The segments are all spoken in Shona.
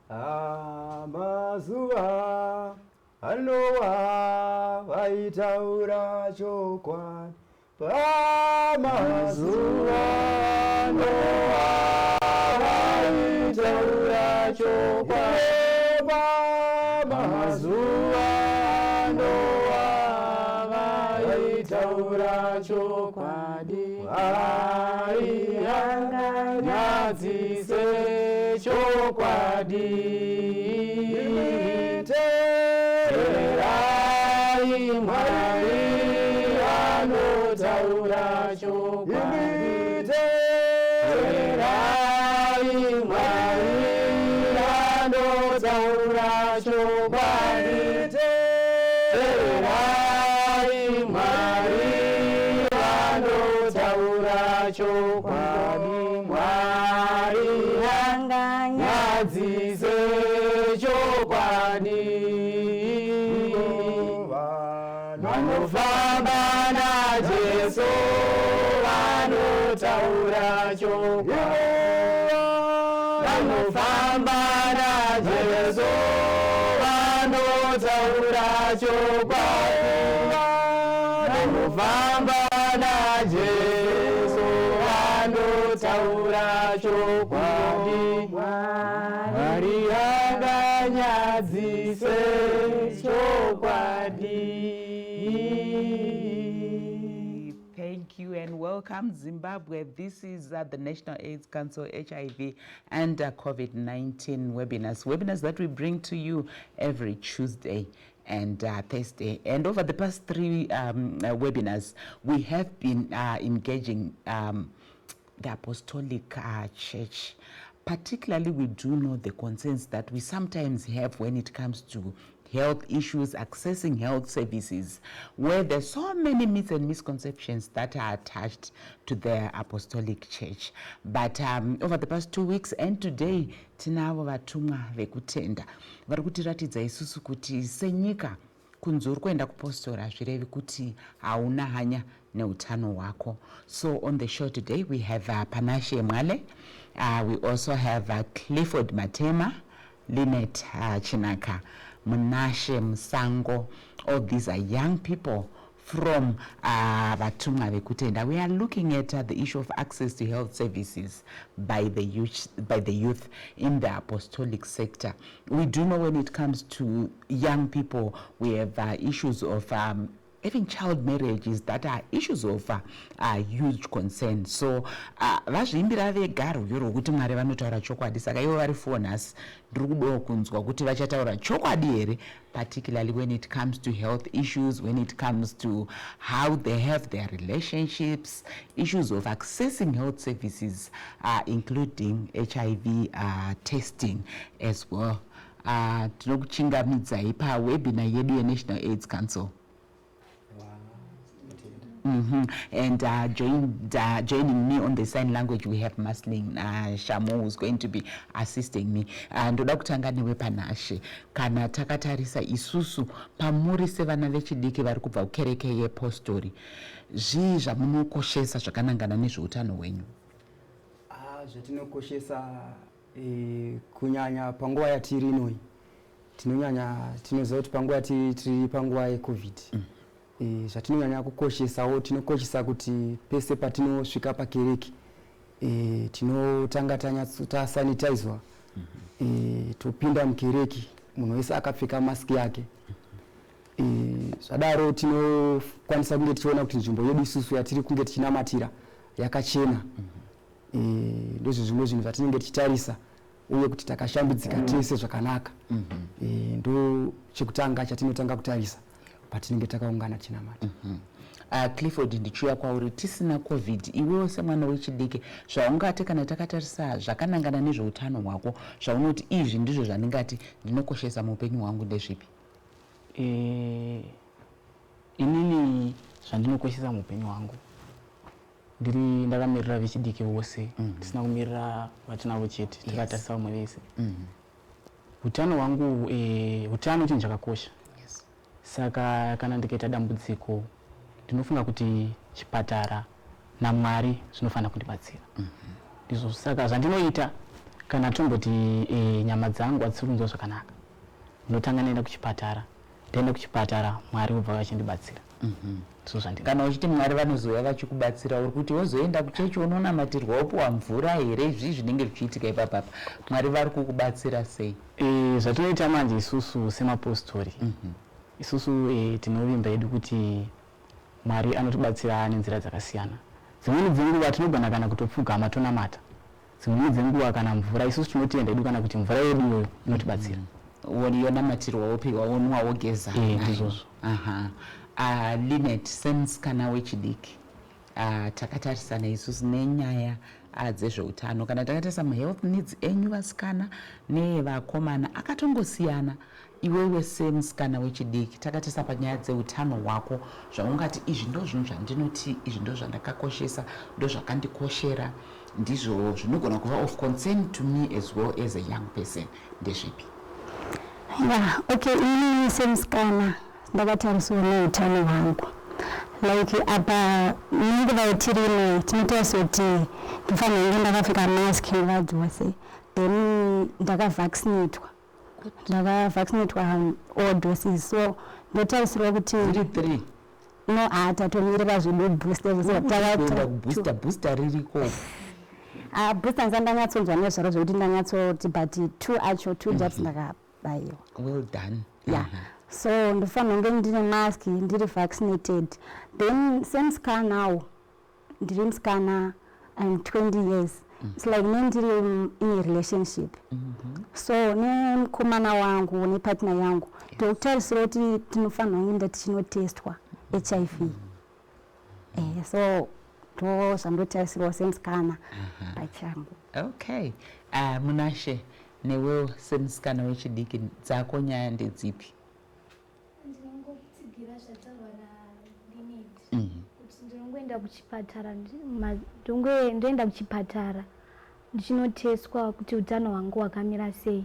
Amazuva anowa vaitaura chokwadi. Pamazuva anowa vaitaura chokwadi. Pamazuva anowa vaitaura chokwadi. Vaiyanganyadzise chokwadi. Teerai Mwari anotaura chokwadi. Teerai Mwari anotaura chokwadi. Teerai Mwari anotaura chokwadi. Mwari anganyadzise chokwadi. Vanofamba naJesu vanotaura chokwadi. Vanofamba naJesu vanotaura chokwadi. Vanofamba naJesu vanotaura chokwadi. Mwari anganyadzise chokwadi. Thank you and welcome Zimbabwe. This is the National AIDS Council HIV and COVID-19 webinars that we bring to you every Tuesday and Thursday. And over the past 3 webinars, we have been engaging the Apostolic Church. Particularly, we do know the concerns that we sometimes have when it comes to health issues, accessing health services, where there's so many myths and misconceptions that are attached to the Apostolic Church. But over the past 2 weeks and today, tinavo vatumwa vekutenda vari kutiratidza isusu kuti senyika kunzuri kuenda kupostora hazvirevi kuti hauna hanya neutano hwako. So on the show today we have Panashe Mwale, we also have Clifford Matema, Lynette Chinaka, Munashe Musango. All these are young people from Vatumwa Vekutenda. We are looking at the issue of access to health services by the youth in the apostolic sector. We do know when it comes to young people, we have issues of even child marriages that are issues of huge concern. So vazviimbira vega rwyo rwokuti Mwari vanotaura chokwadi, saka ivo vari fonasi ndiri kudawo kunzwa kuti vachataura chokwadi here, particularly when it comes to health issues, when it comes to how they have their relationships, issues of accessing health services, including HIV testing as well. Tinokuchingamidzai pawebinar yedu yeNational AIDS Council. And joining me on the sign language, we have Maslin Shamo, who's going to be assisting me. Ndoda kutanga newe Panashe. Kana takatarisa isusu pamuri sevana vechidiki vari kubva kukereke yepostori. Zvii zvamunokoshesa zvakanangana nezveutano hwenyu? Zvatinokoshesa kunyanya panguva yatiri inoi. Tinoziva kuti panguva tiri panguva yeCovid. Zvatinonyanya kukoshesawo, tinokoshesa kuti pese patinosvika pakereke tinotanga tasanitizwa, topinda mukereke munhu wese akapfeka maski yake. Zvadaro tinokwanisa kunge tichiona kuti nzvimbo yedu isusu yatiri kunge tichinamatira yakachena. Ndozvo zvimwe zvinhu zvatinenge tichitarisa, uye kuti takashambidzika tese zvakanaka. Ndo chekutanga chatinotanga kutarisa patinenge takaungana chinamata. Clifford, ndichiuya kwauri tisina COVID, iwewo semwana wechidiki zvaungati kana takatarisa zvakanangana nezveutano hwako, zvaunoti izvi ndizvo zvandingati ndinokoshesa muupenyu hwangu ndezvipi? Inini zvandinokoshesa muupenyu hwangu ndakamirira vechidiki vose, tisina kumirira vatinavo chete, takatarisa vamwe vese. Utano hwangu, utano chinhu chakakosha. Saka kana ndikaita dambudziko ndinofunga kuti chipatara naMwari zvinofanira kundibatsira. Ndizvo saka zvandinoita kana tomboti nyama dzangu adziri kunzwa zvakanaka ndinotanga naenda kuchipatara, ndaenda kuchipatara Mwari ubva vachindibatsira. So zvandina kana uchiti Mwari vanozouya vachikubatsira uri kuti wozoenda kuchechi unonamatirwa wopiwa mvura here izvi zvinenge zvichiitika ipapa Mwari vari kukubatsira sei? Zvatinoita manje isusu semapostori isusu tinovimba yedu kuti Mwari anotibatsira nenzira dzakasiyana. Dzimweni dzenguva tinogona kana kutopfugama tonamata, dzimweni dzenguva kana mvura isusu tinotenda yedu kana kuti mvura yedu iyoyo inotibatsira. Yonamatirwa wopiwa wonwa wogeza. Ndizvozvo. Linet semusikana wechidiki takatarisana isusu nenyaya dzezveutano kana takatarisa health needs enyu vasikana nevakomana akatongosiyana. Iwewe semusikana wechidiki takatarisa panyaya dzeutano hwako zvaungati izvi ndo zvinhu zvandinoti izvi ndo zvandakakoshesa ndo zvakandikoshera ndizvo zvinogona kuva of concern to me as well as a young person ndezvipi? Okay, ini semusikana ndakatariswa neutano hwangu like apa nenguva yetirime tinotariswa kuti ndifanira kunge ndakapfeka mask nguva dzose, then ndakavaccinatwa all doses, so ndotarisirwa kuti 3 no tatomirira zvedu booster booster ririko booster ndanyatsonzwa nezvaro zvekuti ndanyatsoti but 2 jobs ndakabayiwa. Well done. Yeah. So ndofanira kunge ndine mask ndiri vaccinated, then semusikana now ndiri musikana I'm 20 years. It's like ndiri in a relationship. So nemukomana wangu nepartner yangu ndokutarisira kuti tinofanira kuenda tichinotestwa HIV. So ndo zvandotarisirwa semusikana pachangu. Okay. Munashe newewo semusikana wechidiki dzako nyaya ndedzipi? Ndinongotsigira zvataurwa naLinet kuti ndinongoenda kuchipatara, ndoenda kuchipatara ndichinoteswa kuti utano hwangu hwakamira sei.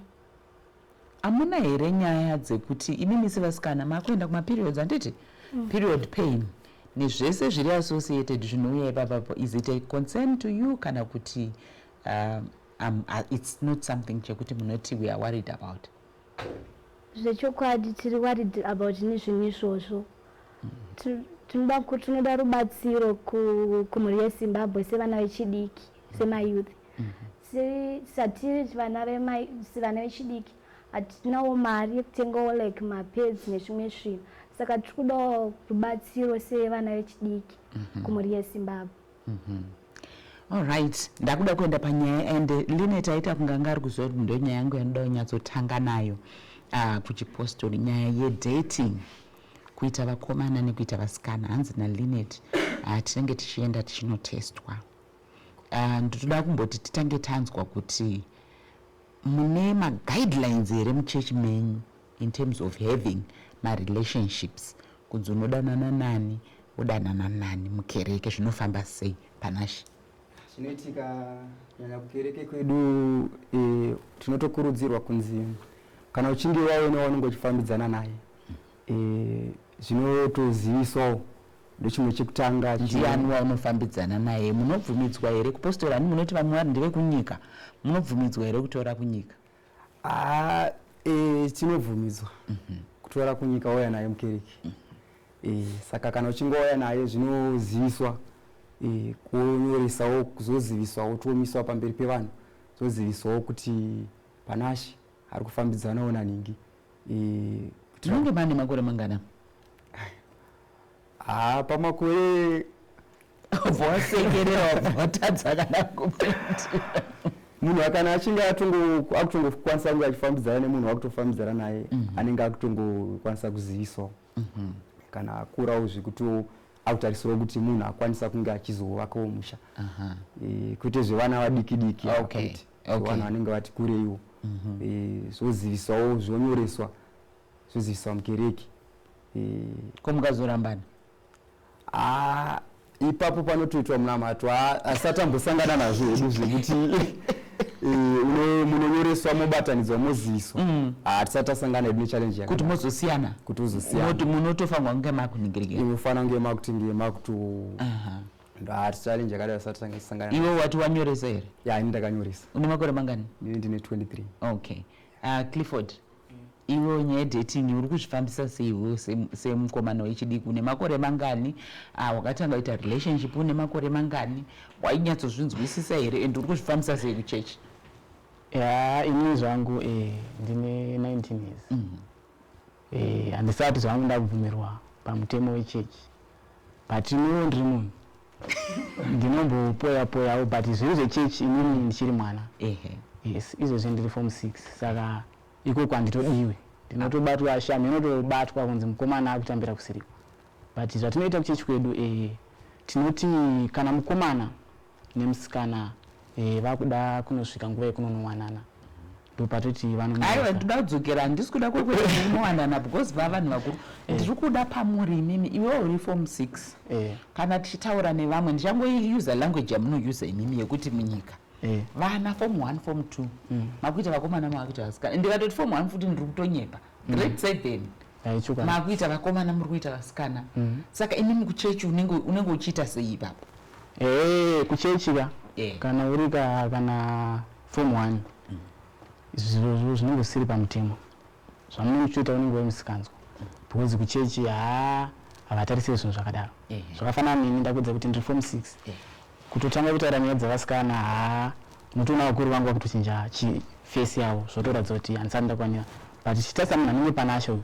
Amuna here nyaya dzekuti imimi sevasikana makuenda kumaperiods anditi period pain nezvese zviri associated zvinouya ipapapo, is it a concern to you kana kuti it's not something chekuti munoti we are worried about? Zvechokwadi tiri worried about nezvinhu izvozvo. Tinoda rubatsiro kumhuri yeZimbabwe sevana vechidiki semayouth. Satiri vana vechidiki hatinawo mari yekutengawo like mapads nezvimwe zvinhu, saka tiri kudawo rubatsiro sevana vechidiki kumhuri yeZimbabwe. Alright, ndakuda kuenda panyaya and Linet aita kunga ari kuziva kuti ndo nyaya yangu yanoda kunyatsotanga nayo kuchipostori, nyaya yedating, kuita vakomana nekuita vasikana. Hanzi naLinet tinenge tichienda tichinotestwa. Ndotoda kumboti titange tanzwa kuti mune maguidelines here muchechi menyu in terms of having marelationships, kunzi unodanana nani wodanana nani mukereke, zvinofamba sei Panashi? Zvinoitika nyanya kukereke kwedu tinotokurudzirwa kunzi kana uchinge waona waunenge uchifambidzana naye zvinotoziviswawo ndochimwe chekutanga. Ndiani waunofambidzana naye? Munobvumidzwa here kupostora? Ani munoti vamwe vari ndevekunyika, munobvumidzwa here kutora kunyika? Tinobvumidzwa kutora kunyika wauya naye mukereke. Saka kana uchinge wauya naye zvinoziviswa, kunyoresawo kuzoziviswawo, tomiswa pamberi pevanhu zoziviswawo kuti Panashi ari kufambidzanawo naningi. Munenge mane makore mangana? Pamakore vosekerera votadza kana kupindira. Munhu akana achinge akutongokwanisa kunge achifambidzana nemunhu wakutofambidzana naye anenge akutongokwanisa kuziviswawo. Kana akurawo zvekuti akutarisirwa kuti munhu akwanisa kunge achizovakawo musha. Kwete zvevana vadiki-diki, vanhu vanenge vati kureiwo. Zvoziviswawo, zvonyoreswa, zvoziviswa mukereke. Ko mukazorambana? Ipapo panotoitwa munamato, asati ambosangana nazvo hedu zvekuti munonyoreswa, mobatanidzwa, moziviswa. Hatisati tasangana hedu nechallenge kuti mozosiyana, kuti uzosiyana. Munotofanirwa kunge makuningirikira. Inofanira kunge makuti challenge yakadai asati sangana. Iwe wati wanyoresa here? Ya, ini ndakanyoresa. Une makore mangani? Ndine 23. Okay. Clifford. Iwe nyaya dating uri kuzvifambisa seiwo semukomana wechidiki une makore mangani? Wakatanga kuita relationship une makore mangani? Wainyatsozvinzwisisa here and uri kuzvifambisa sei kuchechi? Ini zvangu ndine 19 years. Handisati zvangu ndakubvumirwa pamutemo wechechi. But iniwo ndiri munhu. Ndinombopoyapoyawo but zvinhu zvechechi inini ndichiri mwana. Yes, izvozvi ndiri form 6. Saka iko kwanditodiwe. Ndinotobatwa ashami, inotobatwa kunzi mukomana akutambira kusirikwa. But zvatinoita kuchechi kwedu tinoti kana mukomana nemusikana vakuda kunosvika nguva yekunonowanana. Ndopatoti vanhu. Aiwa ndoda kudzokera handisi kuda kwekuti munowanana because vanhu vakuru. Ndiri kuda pamuri imimi iwe uri form 6. Kana tichitaura nevamwe ndichangoiusa language yamunousa imimi yekuti munyika. Vana form 1 form 2 makuita vakomana makuita vasikana ndikatoti form 1 futi ndiri kutonyepa grade 7 makuita vakomana muri kuita vasikana saka inini kuchechi unenge uchiita sei ipapo? Kuchechi kana uri kana form 1 izvozvo zvinenge zvisiri pamutemo zvamunenge muchiita unenge wemusikanzwa because kuchechi havatarisiri zvinhu zvakadaro zvakafanana neni ndakudza kuti ndiri form 6 kutotanga kutaura nyaya dzavasikana unotoona vakuru vangu vakutochinja fesi yavo zvotoratidza kuti handisati ndakwanira but chitarisa munhu anenge panasho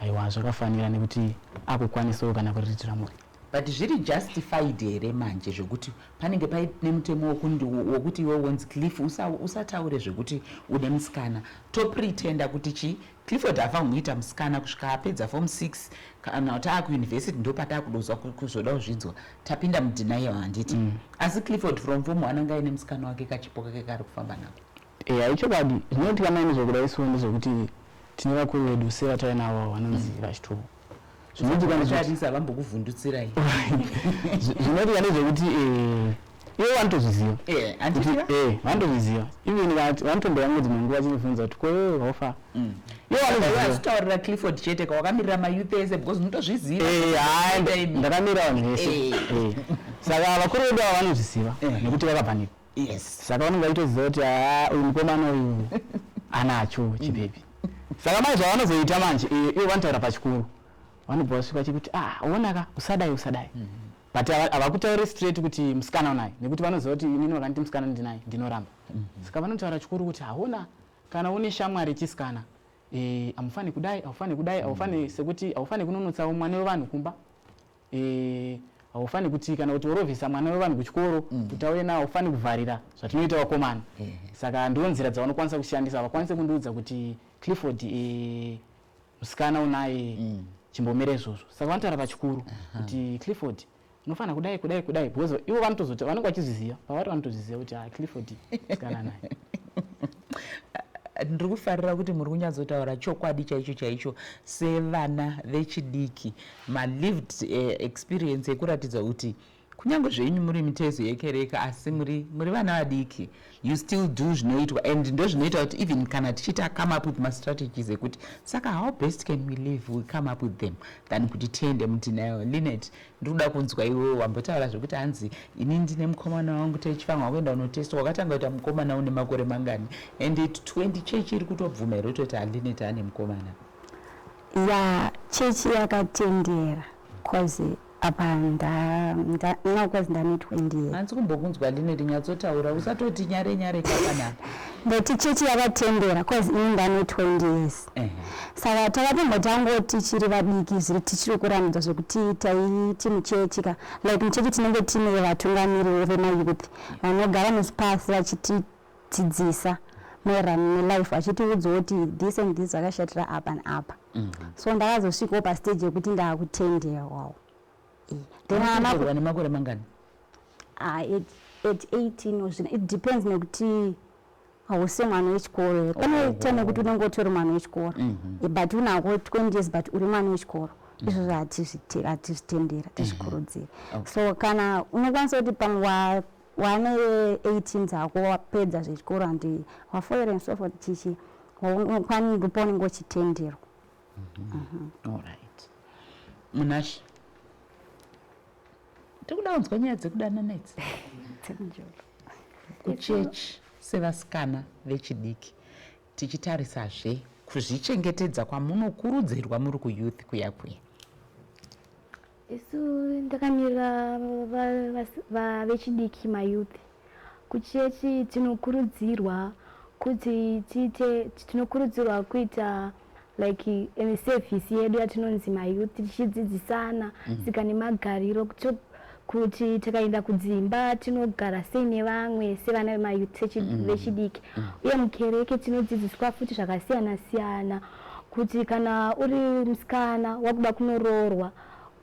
aiwa zvakafanira nekuti akukwanisawo kana kuriritira mhuri. But zviri justified here manje zvokuti panenge paine mutemo wokuti iwe wenzi Cliff usataure zvekuti une musikana topretenda kuti Clifford hafa kumuita musikana kusvika apedza form 6 kana kuti akuyunivhesiti ndopata kudozwa kuzoda kuzvinzwa tapinda mudenial handiti asi Clifford from form 1 anga ine musikana wake kachipo kake kari kufamba nako. Aichokwadi zvinotikana ine zvokuda isuwo ndezvokuti tine vakuru vedu sevatainavo vanonzi vachitovo zvinotikanisa vambokuvhundutsirai zvinotika ndezvekuti ivo vanotozviziva vanotozviziva even vanotomboya mwedzi mangu vachinibvunza kuti kowewe wafa vachitaurira Clifford chete kwawakamirira mayouth ese because unotozviziva. Ndakamirira vanhu vese saka vakuru vedu ava vanozviziva nekuti vakabvanika saka vanenge vachitoziva kuti uyu mukomana uyu anacho chibhebi saka mai zvavanozoita manje ivo vanotaura pachikuru vanobva vasvika chikuti onaka usadai but havakutauri straight kuti musikana unaye nekuti vanoziva kuti inini vakaniti musikana ndinaye ndinoramba saka vanotaura chikuru kuti haona kana une shamwari chisikana amufani kudai aufani sekuti aufani kunonotsawo mwana wevanhu kumba aufani kuti kana kuti worovhisa mwana wevanhu kuchikoro kuti auye nawo aufani kuvharira zvatinoita vakomana saka ndiwo nzira dzavanokwanisa kushandisa vakwanise kundiudza kuti Clifford musikana unaye chimbomere izvozvo saka vanotaura pachikuru kuti Clifford unofana kudai because ivo vanotozoti vanenge vachizviziva pavari vanotozviziva kuti Clifford musikana naye. Ndiri kufarira kuti muri kunyatsotaura chokwadi chaicho sevana vechidiki malived experience yekuratidza kuti kunyange zvenyu muri mitezo yekereka asi muri vana vadiki you still do zvinoitwa and ndo zvinoita kuti even kana tichita come up with strategies ekuti saka how best can we live we come up with them than kuti tiende mudenial. Linet ndiri kuda kunzwa iwe wambotaura zvekuti hanzi ini ndine mukomana wangu tichifanga kuenda unotestwa wakatanga kuita mukomana une makore mangani and 20 chechi iri kutobvumira rototi Linet ane mukomana chechi yakatendera cause apa ndakwazi ndane 20 years hanzi kumbokunzwa Linet nyatsotaura usatoti nyare kakanaka ndati chechi yakatendera cause ini ndane 20 years saka takatombotangoti tichiri vadiki zviri tichiri kuramidza zvokuti taiti muchechika like muchechi tinenge tine vatungamiri vemayouth vanogara musi pasi vachitidzidzisa maererano nelife vachitiudzawo kuti this and this zvakashatira apa neapa so ndakazosvikawo pastage yekuti ndakutenderawo. Vane makore mangani? At 18 or it depends nekuti hausi mwana wechikoro pane time kuti unenge utori mwana wechikoro but unako 20 years but uri mwana wechikoro izvozvo hatizvitendera tizvikurudzira so kana unokwanisa kuti pamwe wane 18 dzako wapedza zvechikoro and wafoira and so forth chichi ndipo unenge uchitenderwa. Alright. Munashi tikuda kunzwa nyaya dzekudanana idzi kuchechi sevasikana vechidiki tichitarisazve kuzvichengetedza kwamunokurudzirwa muri kuyouth kuya. isu ndakamirira vechidiki mayouth kuchechi tinokurudzirwa kuti tinokurudzirwa kuita like service yedu yatinonzi mayouth tichidzidzisana tsika nemagariro kuti takaenda kudzimba tinogara sei nevamwe sevana vemayouth vechidiki uye mukereke tinodzidziswa futi zvakasiyana siyana kuti kana uri musikana wakuda kunoroorwa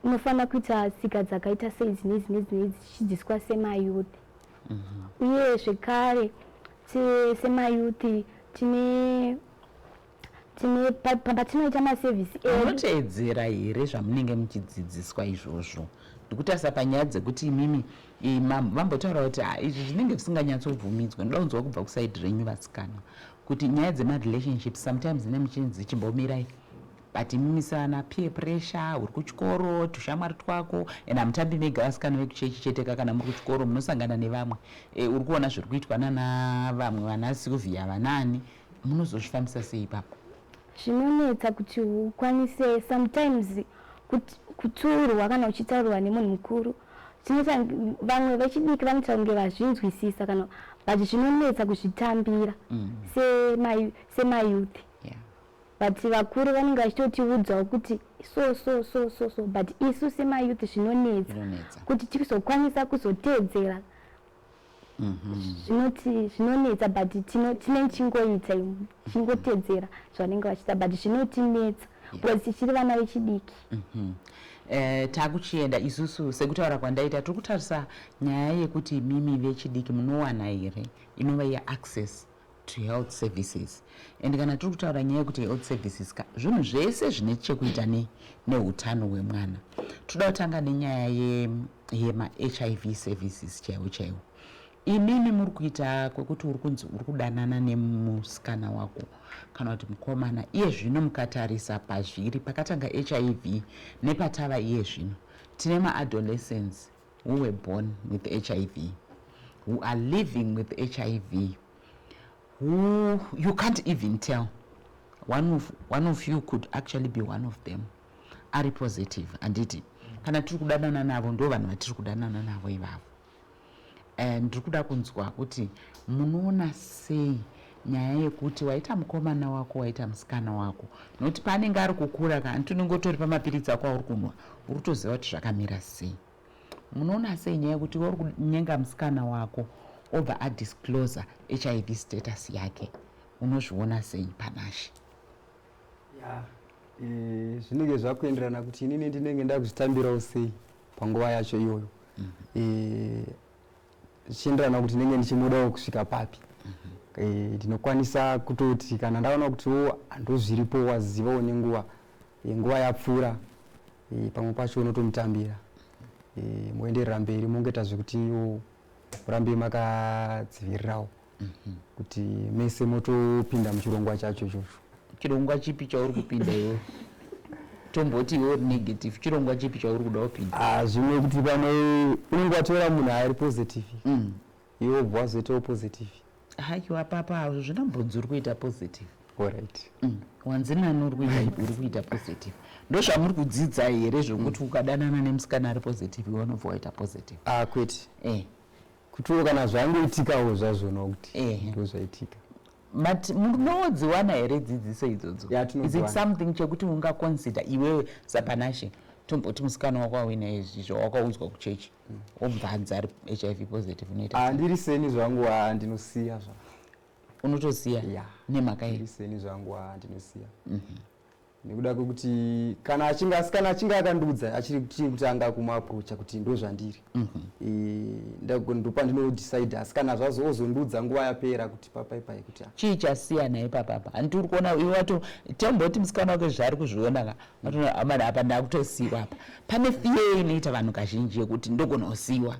unofanira kuita tsika dzakaita sei dzinedzi tichidzidziswa semayouth. Uye zvekare semayouth patinoita masevhisi munoteedzera here zvamunenge muchidzidziswa izvozvo? Ndikutarisa panyaya dzekuti imimi mambotaura kuti izvi zvinenge zvisinganyatsobvumidzwa. Ndoda kunzwa kubva kusaidi renyu vasikana kuti nyaya dzemarelationships sometimes dzine muchinzi chimbomirai, but imimi sana peer pressure, uri kuchikoro tushamwari twako and hamutambi mega vasikana vekuchechi cheteka. Kana muri kuchikoro munosangana nevamwe, uri kuona zviri kuitwa nana vamwe vana Silvia vanani, munozozvifambisa sei ipapo? Zvinonetsa kuti ukwanise sometimes kuturwa kana uchitaurirwa nemunhu mukuru, vamwe vechidiki vanoita kunge vazvinzwisisa kana but zvinonetsa kuzvitambira semayouth. But vakuru vanenge vachitotiudzawo kuti so but isu semayouth zvinonetsa kuti tizokwanisa kuzoteedzera. Zvinonetsa but tine chingoteedzera zvanenge vachiita but zvinotinetsa because tichiri vana vechidiki. Takuchienda isusu sekutaura kwandaita tiri kutarisa nyaya yekuti mimi vechidiki munowana here inova yeaccess to health services. And kana tiri kutaura nyaya yekuti health services zvinhu zvese zvine chekuita neutano hwemwana. Toda kutanga nenyaya yema-HIV services chaiwo. Imimi muri kuita kwekuti uri kudanana nemusikana wako kana kuti mukomana iye zvino mukatarisa pazviri pakatanga HIV nepatava iye zvino tine ma-adolescents who were born with HIV, who are living with HIV, who you can't even tell. One of you could actually be one of them, ari positive. Anditi kana tiri kudanana navo ndo vanhu vatiri kudanana navo ivavo. And ndikuda kunzwa kuti munoona sei nyaya yekuti waita mukomana wako waita musikana wako, nokuti paanenge ari kukura kana tinongotori pamapiritsi ako auri kunwa uri kutoziva kuti zvakamira sei. Munoona sei nyaya yekuti uri kunyenga musikana wako obva adisclose HIV status yake, unozviona sei panashi? Zvinenge zvakuenderana kuti inini ndinenge ndakuzvitambirawo sei panguva yacho iyoyo. Zvichienderana kuti ndinenge ndichimudawo kusvika papi. Ndinokwanisa kutoti kana ndaona kuti handozviripo wazivawo nenguva yapfuura, pamwe pacho unotomutambira. Moenderera mberi mongoita zvekuti murambe makadzivirirawo kuti mese motopinda muchirongwa chacho ichocho. Chirongwa chipi chauri kupinda iwe? Tomboti iwe negative, chirongwa chipi chauri kuda kupinda? Zvimwe kuti pamwe unenge watora munhu ari positive, iwe obva wazoitawo positive. Haiwa papa zvinambonzi uri kuita positive. Alright. Wanzinani uri kuita positive. Ndo zvamuri kudzidza here zvokuti ukadanana nemusikana ari positive iwe unobva waita positive? Kwete. Kutiwo kana zvangoitikawo zvazvo kuti ndo zvaitika. But munodziwana here dzidziso idzodzo? Is it something chekuti ungaconsider iwewe sapanashi tomboti musikana wako awina izvizvo wakaudzwa kuchechi obvanza ari HIV positive unoita? Handiri seni zvangu ndinosiya zva. Unotosiya? Nemhaka here? Handiri seni zvangu ndinosiya. Nekuda kwekuti kana asikana achinge akandudza achiri kutanga kumaapproacha kuti ndo zvandiri, ndopa ndinodecide. Asi kana zvazozondudza nguva yapera kuti papaipai kuti chii chasiyana ipapapa? Handiti uri kuona iwe wato tomboti musikana wake zvaari kuzviona watoona amada apa ndakutosiyiwa apa. Pane fiye inoita vanhu kazhinji yekuti ndogona kusiyiwa.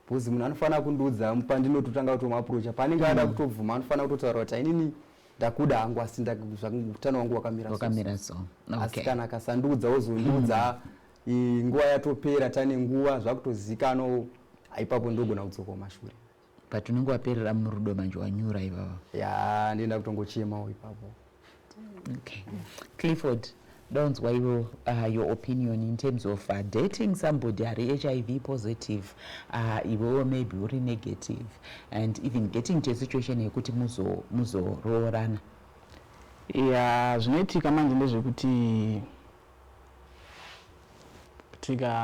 Bhozi munhu anofanira kundudza pandinototanga kutomuapproacha. Paanenge ada kutobvuma anofanira kutotaura kuti inini ndakuda hangu asi utano wangu wakamira so. Asi kana akasandudza ozondudza nguva yatopera tane nguva zvakutozikanwa ipapo ndogona kudzoka kumashure. But unenge waperera murudo manje wanyura ivava. Ya ndienda kutongochemawo ipapo. Okay. Clifford, don't worry your opinion in terms of dating somebody are HIV positive, iwewe maybe uri negative, and even getting to a situation yekuti muzoroorana. Ya zvinoitika manje ndezvekuti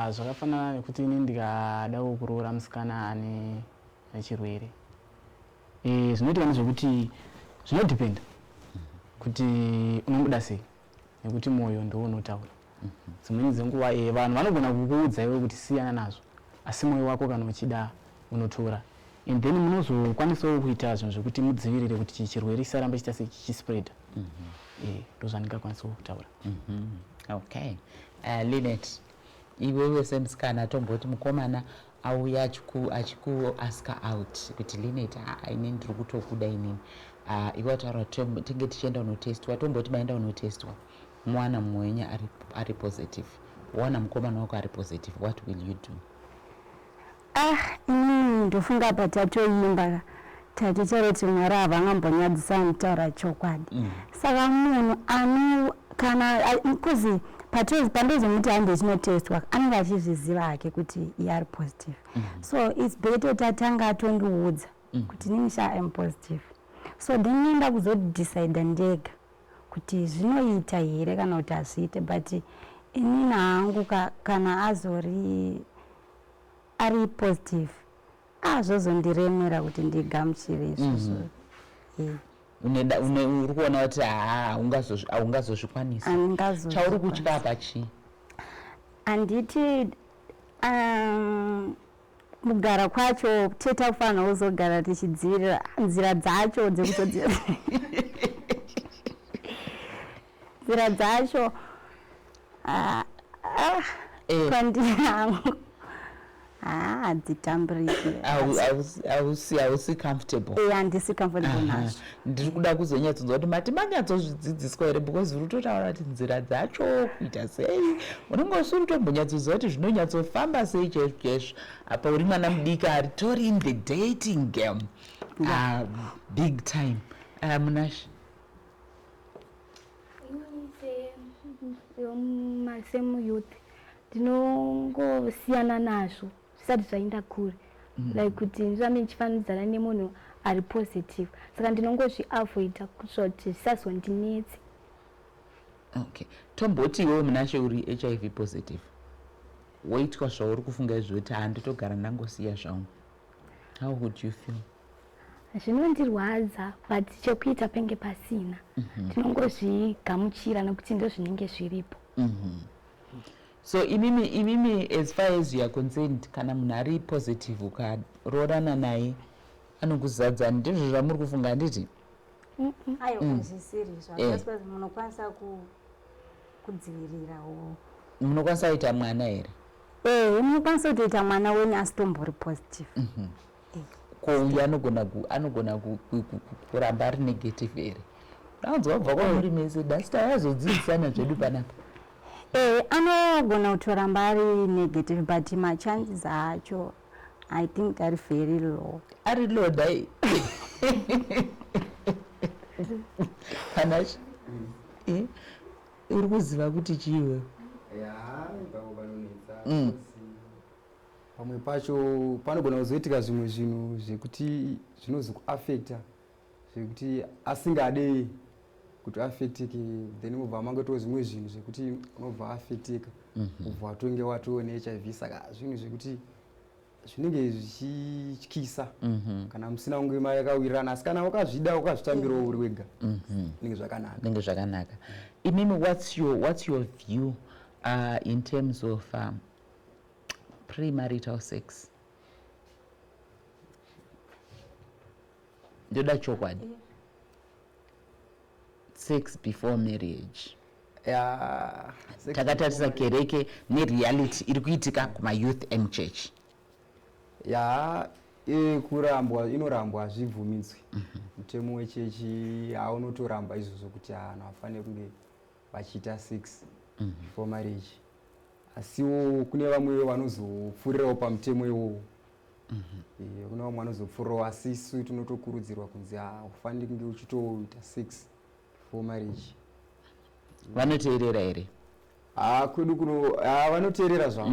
zvakafanana nekuti ini ndikada kuroora musikana ane chirwere. Zvinoitika ndezvekuti zvinodependa kuti unomuda sei nekuti mwoyo ndiwo unotaura. Dzimweni dzenguva vanhu vanogona kukuudza iwe kuti siyana nazvo, asi mwoyo wako kana uchida unotora, and then munozokwanisawo kuita zvinhu zvekuti mudzivirire kuti chirwere chisaramba chichispread. Ndozvandingakwanisawo kutaura. Okay. Linet, iwewe semusikana tomboti mukomana auya achikuaska out kuti Linet ini ndiri kutokuda inini, iwe wataura tinge tichienda unotestwa, tomboti maenda unotestwa, mwana mumwe wenyu ari positive, waona mukomana wako ari positive, what will you do? Inini ndofunga patatoimba taticharoti Mwari havangambonyadzisa mutaura chokwadi. Saka munhu kana kuzi pandozomuti hande chinotestwa anenge achizviziva hake kuti iye ari positive. So it's better tatanga atondiudza kuti nini I'm positive. So then nienda kuzodecide ndega kuti zvinoita here kana kuti hazviite, but inini hangu kana azori ari positive azvozondiremera kuti ndigamuchire izvozvo. Uri kuona kuti haungazozvikwanisa. Chauri kutya pachi? Handiti kugara kwacho teta kufanira kuzogara tichidzivirira nzira dzacho dzekutodzira nzira dzacho kwandihangu hadzitamburiki. Hausi comfortable? Handisi comfortable nazvo. Ndiri kuda kuzonyatsodzwa kuti mati manyatsozvidzidziswa here, because uri kutotaura kuti nzira dzacho kuita sei, unenge usiri kutombonyatsoziva kuti zvinonyatsofamba sei chaizvo. Apa uri mwana mudiki aritori in the dating game big time. Munashi, semuyouth ndinongosiyana nazvo zvisati zvaenda kure, like kuti ndizvambe ndichifanidzana nemunhu ari positive, saka ndinongozviavoida kuti zvisazondinetsi. Okay. Tomboti iwewe Munashe uri HIV positive, woitwa zvauri kufunga izvoti handitogara ndangosiya zvangu, how would you feel? Zvinondirwadza, but chekuita penge pasina. Ndinongozvigamuchira nekuti ndo zvinenge zviripo. So imimi as far as you are concerned, kana munhu ari positive ukaroorana naye anokuzadzani, ndizvo zvamuri kufunga handiti? Aiwa zvisirizvo, because munokwanisa kudzivirirawo. Munokwanisa kuita mwana here? Munokwanisa kutoita mwana wenyu asitombori positive. Uyu anogona kuramba ari negative here. Danzi wabva kwamuri mese dasita yazodzidzisana zvedu panapa. Anogona kutoramba ari negative, but machances acho I think are very low. Ari low dai. Panachi? Uri kuziva kuti chiwe? Pamwe pacho panogona kuzoitika zvimwe zvinhu zvekuti zvinozokuafecta, zvekuti asingade kuti afectike, then mubva mangoto zvimwe zvinhu zvekuti unobva afectika, ubva watonge watoo neHIV. Saka zvinhu zvekuti zvinenge zvichityisa kana musina kunge mayakawirirana, asi kana wakazvida ukazvitambirawo uri wega zvinenge zvakanaka. Imimi, what's your view in terms of premarital sex? Ndoda chokwadi. Sex before marriage. Takatarisa kereke nereality iri kuitika kuma-youth and church. Inorambwa hazvibvumidzwi. Mutemo wechechi haunotoramba izvozvo kuti vanhu vafanire kunge vachiita sex before marriage. asiwo kune vamwe vanozopfurirawo pamutemo iwowo. Kuna vamwe vanozopfurirawo, asi isu tinotokurudzirwa kunzi ufanire kunge uchitoita 6 before marriage. Vanoteerera here? Kwedu kuno vanoteerera zvavo.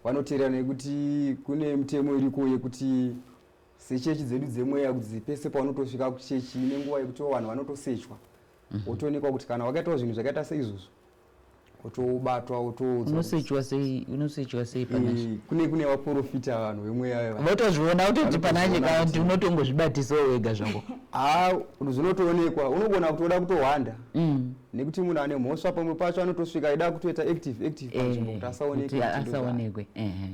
Vanoteerera nekuti kune mitemo iriko yekuti sechechi dzedu dzemweya kuti pese paunotosvika kuchechi nenguva yekuti vanhu vanotosechwa. Wotoonekwa kuti kana wakaitawo zvinhu zvakaita seizvozvo wotobatwa unosechwa sei panacho? Kune vaprofita vanhu vemweya votozviona kutoti panacho kuti unotongozvibatisawo wega zvangu. Zvinotoonekwa, unogona kutoda kutohwanda nekuti munhu ane mhosva pamwe pacho anotosvika aida kutoita active panzvimbo kuti asaonekwe.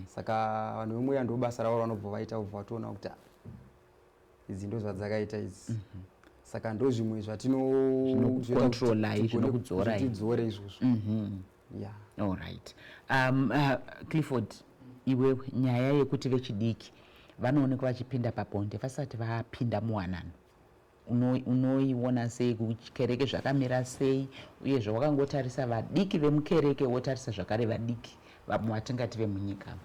Saka vanhu vemweya ndo basa ravo vanobva vaita ubva vatoona kuti idzi ndo zvadzakaita idzi. Saka ndo zvimwe zvatinocontrolai zvinokudzora izvozvo. All right. Clifford, iwewe nyaya yekuti vechidiki vanoonekwa vachipinda pabonde vasati vapinda muwanano, unoiona sei? Kukereke zvakamira sei? Uye zvawakangotarisa vadiki vemukereke wotarisa zvakare vadiki vamwe vatingati vemunyika?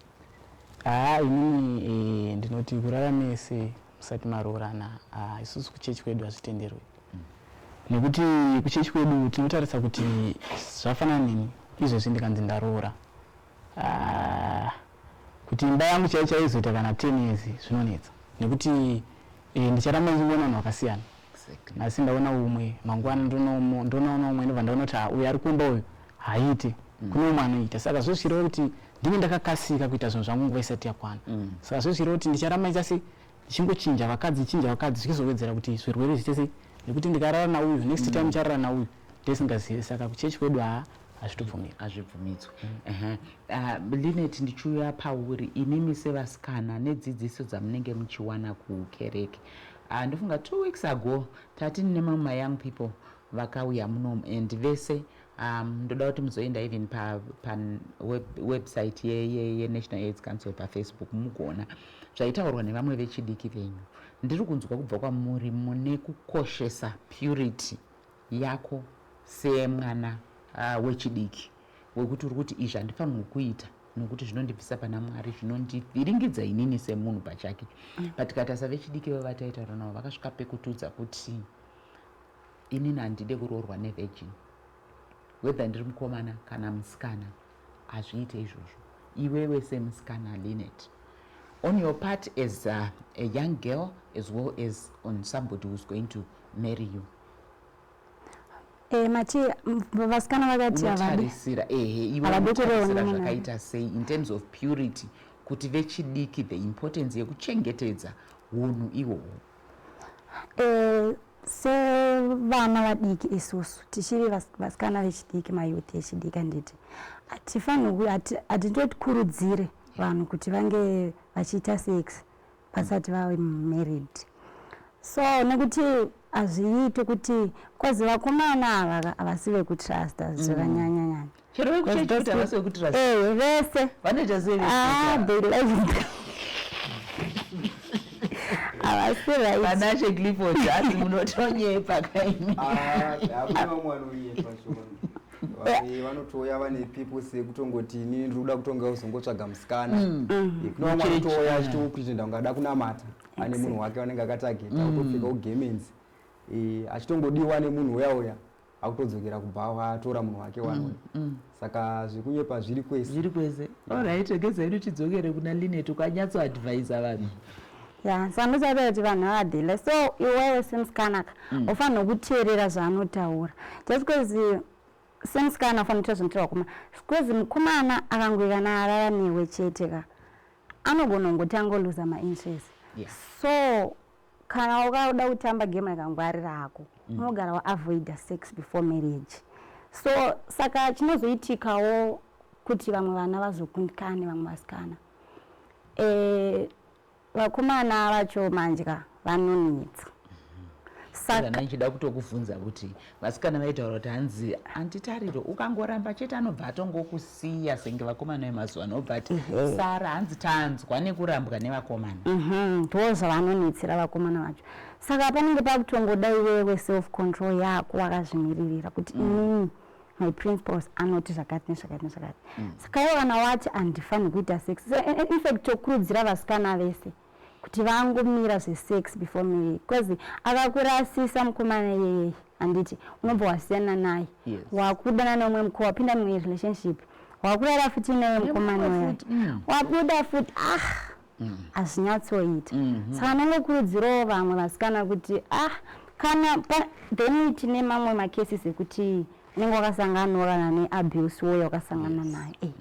Inini ndinoti kurarame sei musati maroorana, isusu kuchechi kwedu hazvitenderwi. Nekuti kuchechi kwedu tinotarisa kuti zvafanana nini izvozvi ndikanzi ndaroora, kuti imba yangu chaicho izoita kana 10 years zvinonetsa. Nekuti ndicharamba ndichiona vanhu vakasiyana. Asi ndaona umwe mangwana ndonaona umwe ndobva ndaona kuti uyu ari kumba uyu haiti, kune umwe anoita. Saka zvozvireva kuti ndine ndakakasika kuita zvinhu zvangu nguva isati yakwana. Saka zvozvireva kuti ndicharamba ndichasi ndichingochinja vakadzi zvichizowedzera kuti zvirwere zvichese, nekuti ndikarara nauyu next time charara nauyu ndesingazivi. Saka kuchechi kwedu hazvibvumidzwi. Linet, ndichiuya pauri, inimi sevasikana nedzidziso dzamunenge muchiwana kukereke, ndofunga 2 weeks ago tati nemamwe ma-young people vakauya muno and vese ndoda kuti muzoenda even pa website ye-National AIDS Council paFacebook mugona zvaitaurwa nevamwe vechidiki venyu. Ndiri kunzwa kubva kwamuri mune kukoshesa purity yako semwana wechidiki, wekuti uri kuti izvi handifanirwi kuita nokuti zvinondibvisa pana Mwari, zvinondivhiringidza inini semunhu pachake. But katasa vechidiki vavataitaura navo vakasvika pekutudza kuti inini handide kuroorwa nevegin, whether ndiri mukomana kana musikana, hazviite izvozvo. Iwewe semusikana Linet, on your part as a young girl as well as on somebody who's going to marry you, machi vasikana vakati unotarisira zvakaita sei in terms of purity, kuti vechidiki the importance yekuchengetedza unhu ihwohwo? Sevana vadiki isusu tichiri vasikana vechidiki, mayuthi echidiki, handiti hatindotikurudzire vanhu kuti vange vachiita sex vasati vave married. So nekuti hazviite kuti kwazi vakomana ava havasi vekutrasta zvakanyanyanyanya. Chero vekuchechi kuti havasi vekutrasta? Vese vanoita sei? They like havasi right. Panache Clifford asi munotonyepa kaimi. Hakuna vamwe vanonyepa shoma. Vanotouya vane people sekutongoti inini ndiri kuda kutonga uzongotsvaga musikana. Kuna vamwe vanotouya achitopretenda ungada kunamata ane munhu wake wanenge akatageta, utopfeka ugemenzi achitongodiwa nemunhu uya akutodzokera kubva atora munhu wake wanwe. Saka zvekunyepa zviri kwese. Alright, geza yedu tidzokere kuna Linet, ukanyatso advise vanhu. Sandotsvaga kuti vanhu havadhile. So iwewe semusikana ufanira kuteerera zvaanotaura, just because semusikana ufanira kuita zvinoitwa vakomana. Because mukomana akangoika arara newe chete anogona kungotanga luza ma-interest. So kana ukada kutamba game rakangwarira hako unogara waavoida sex before marriage. So saka chinozoitikawo kuti vamwe vana vazokundikane vamwe vasikana. Vakomana vacho manjya vanonetsa. Saka ndichida kutokuvhunza kuti vasikana vaitaura kuti hanzi anditariro ukangoramba chete anobva atongokusiya senge vakomana vemazuva ano, but Sara hanzi tanzwa nekurambwa nevakomana. Ndo zvavanonetsera vakomana vacho. Saka panenge pakutongoda iwewe self control yako wakazvimiririra kuti inini my principles anoti zvakati nezvakati saka ivo kana wati handifaniri kuita sex. So in fact tokurudzira vasikana vese kuti vangomira zvesex before marriage, because akakurasisa mukomana iyeye handiti unobva wasiyana naye, wakudana neumwe mukoma, wapinda mumwe relationship, wakurara futi naye mukomana waye, wabuda futi hazvinyatsoita. Saka nangokurudzirawo vamwe vasikana kuti kana then tine mamwe macases ekuti unenge wakasangana kana neabuse woyo wakasangana naye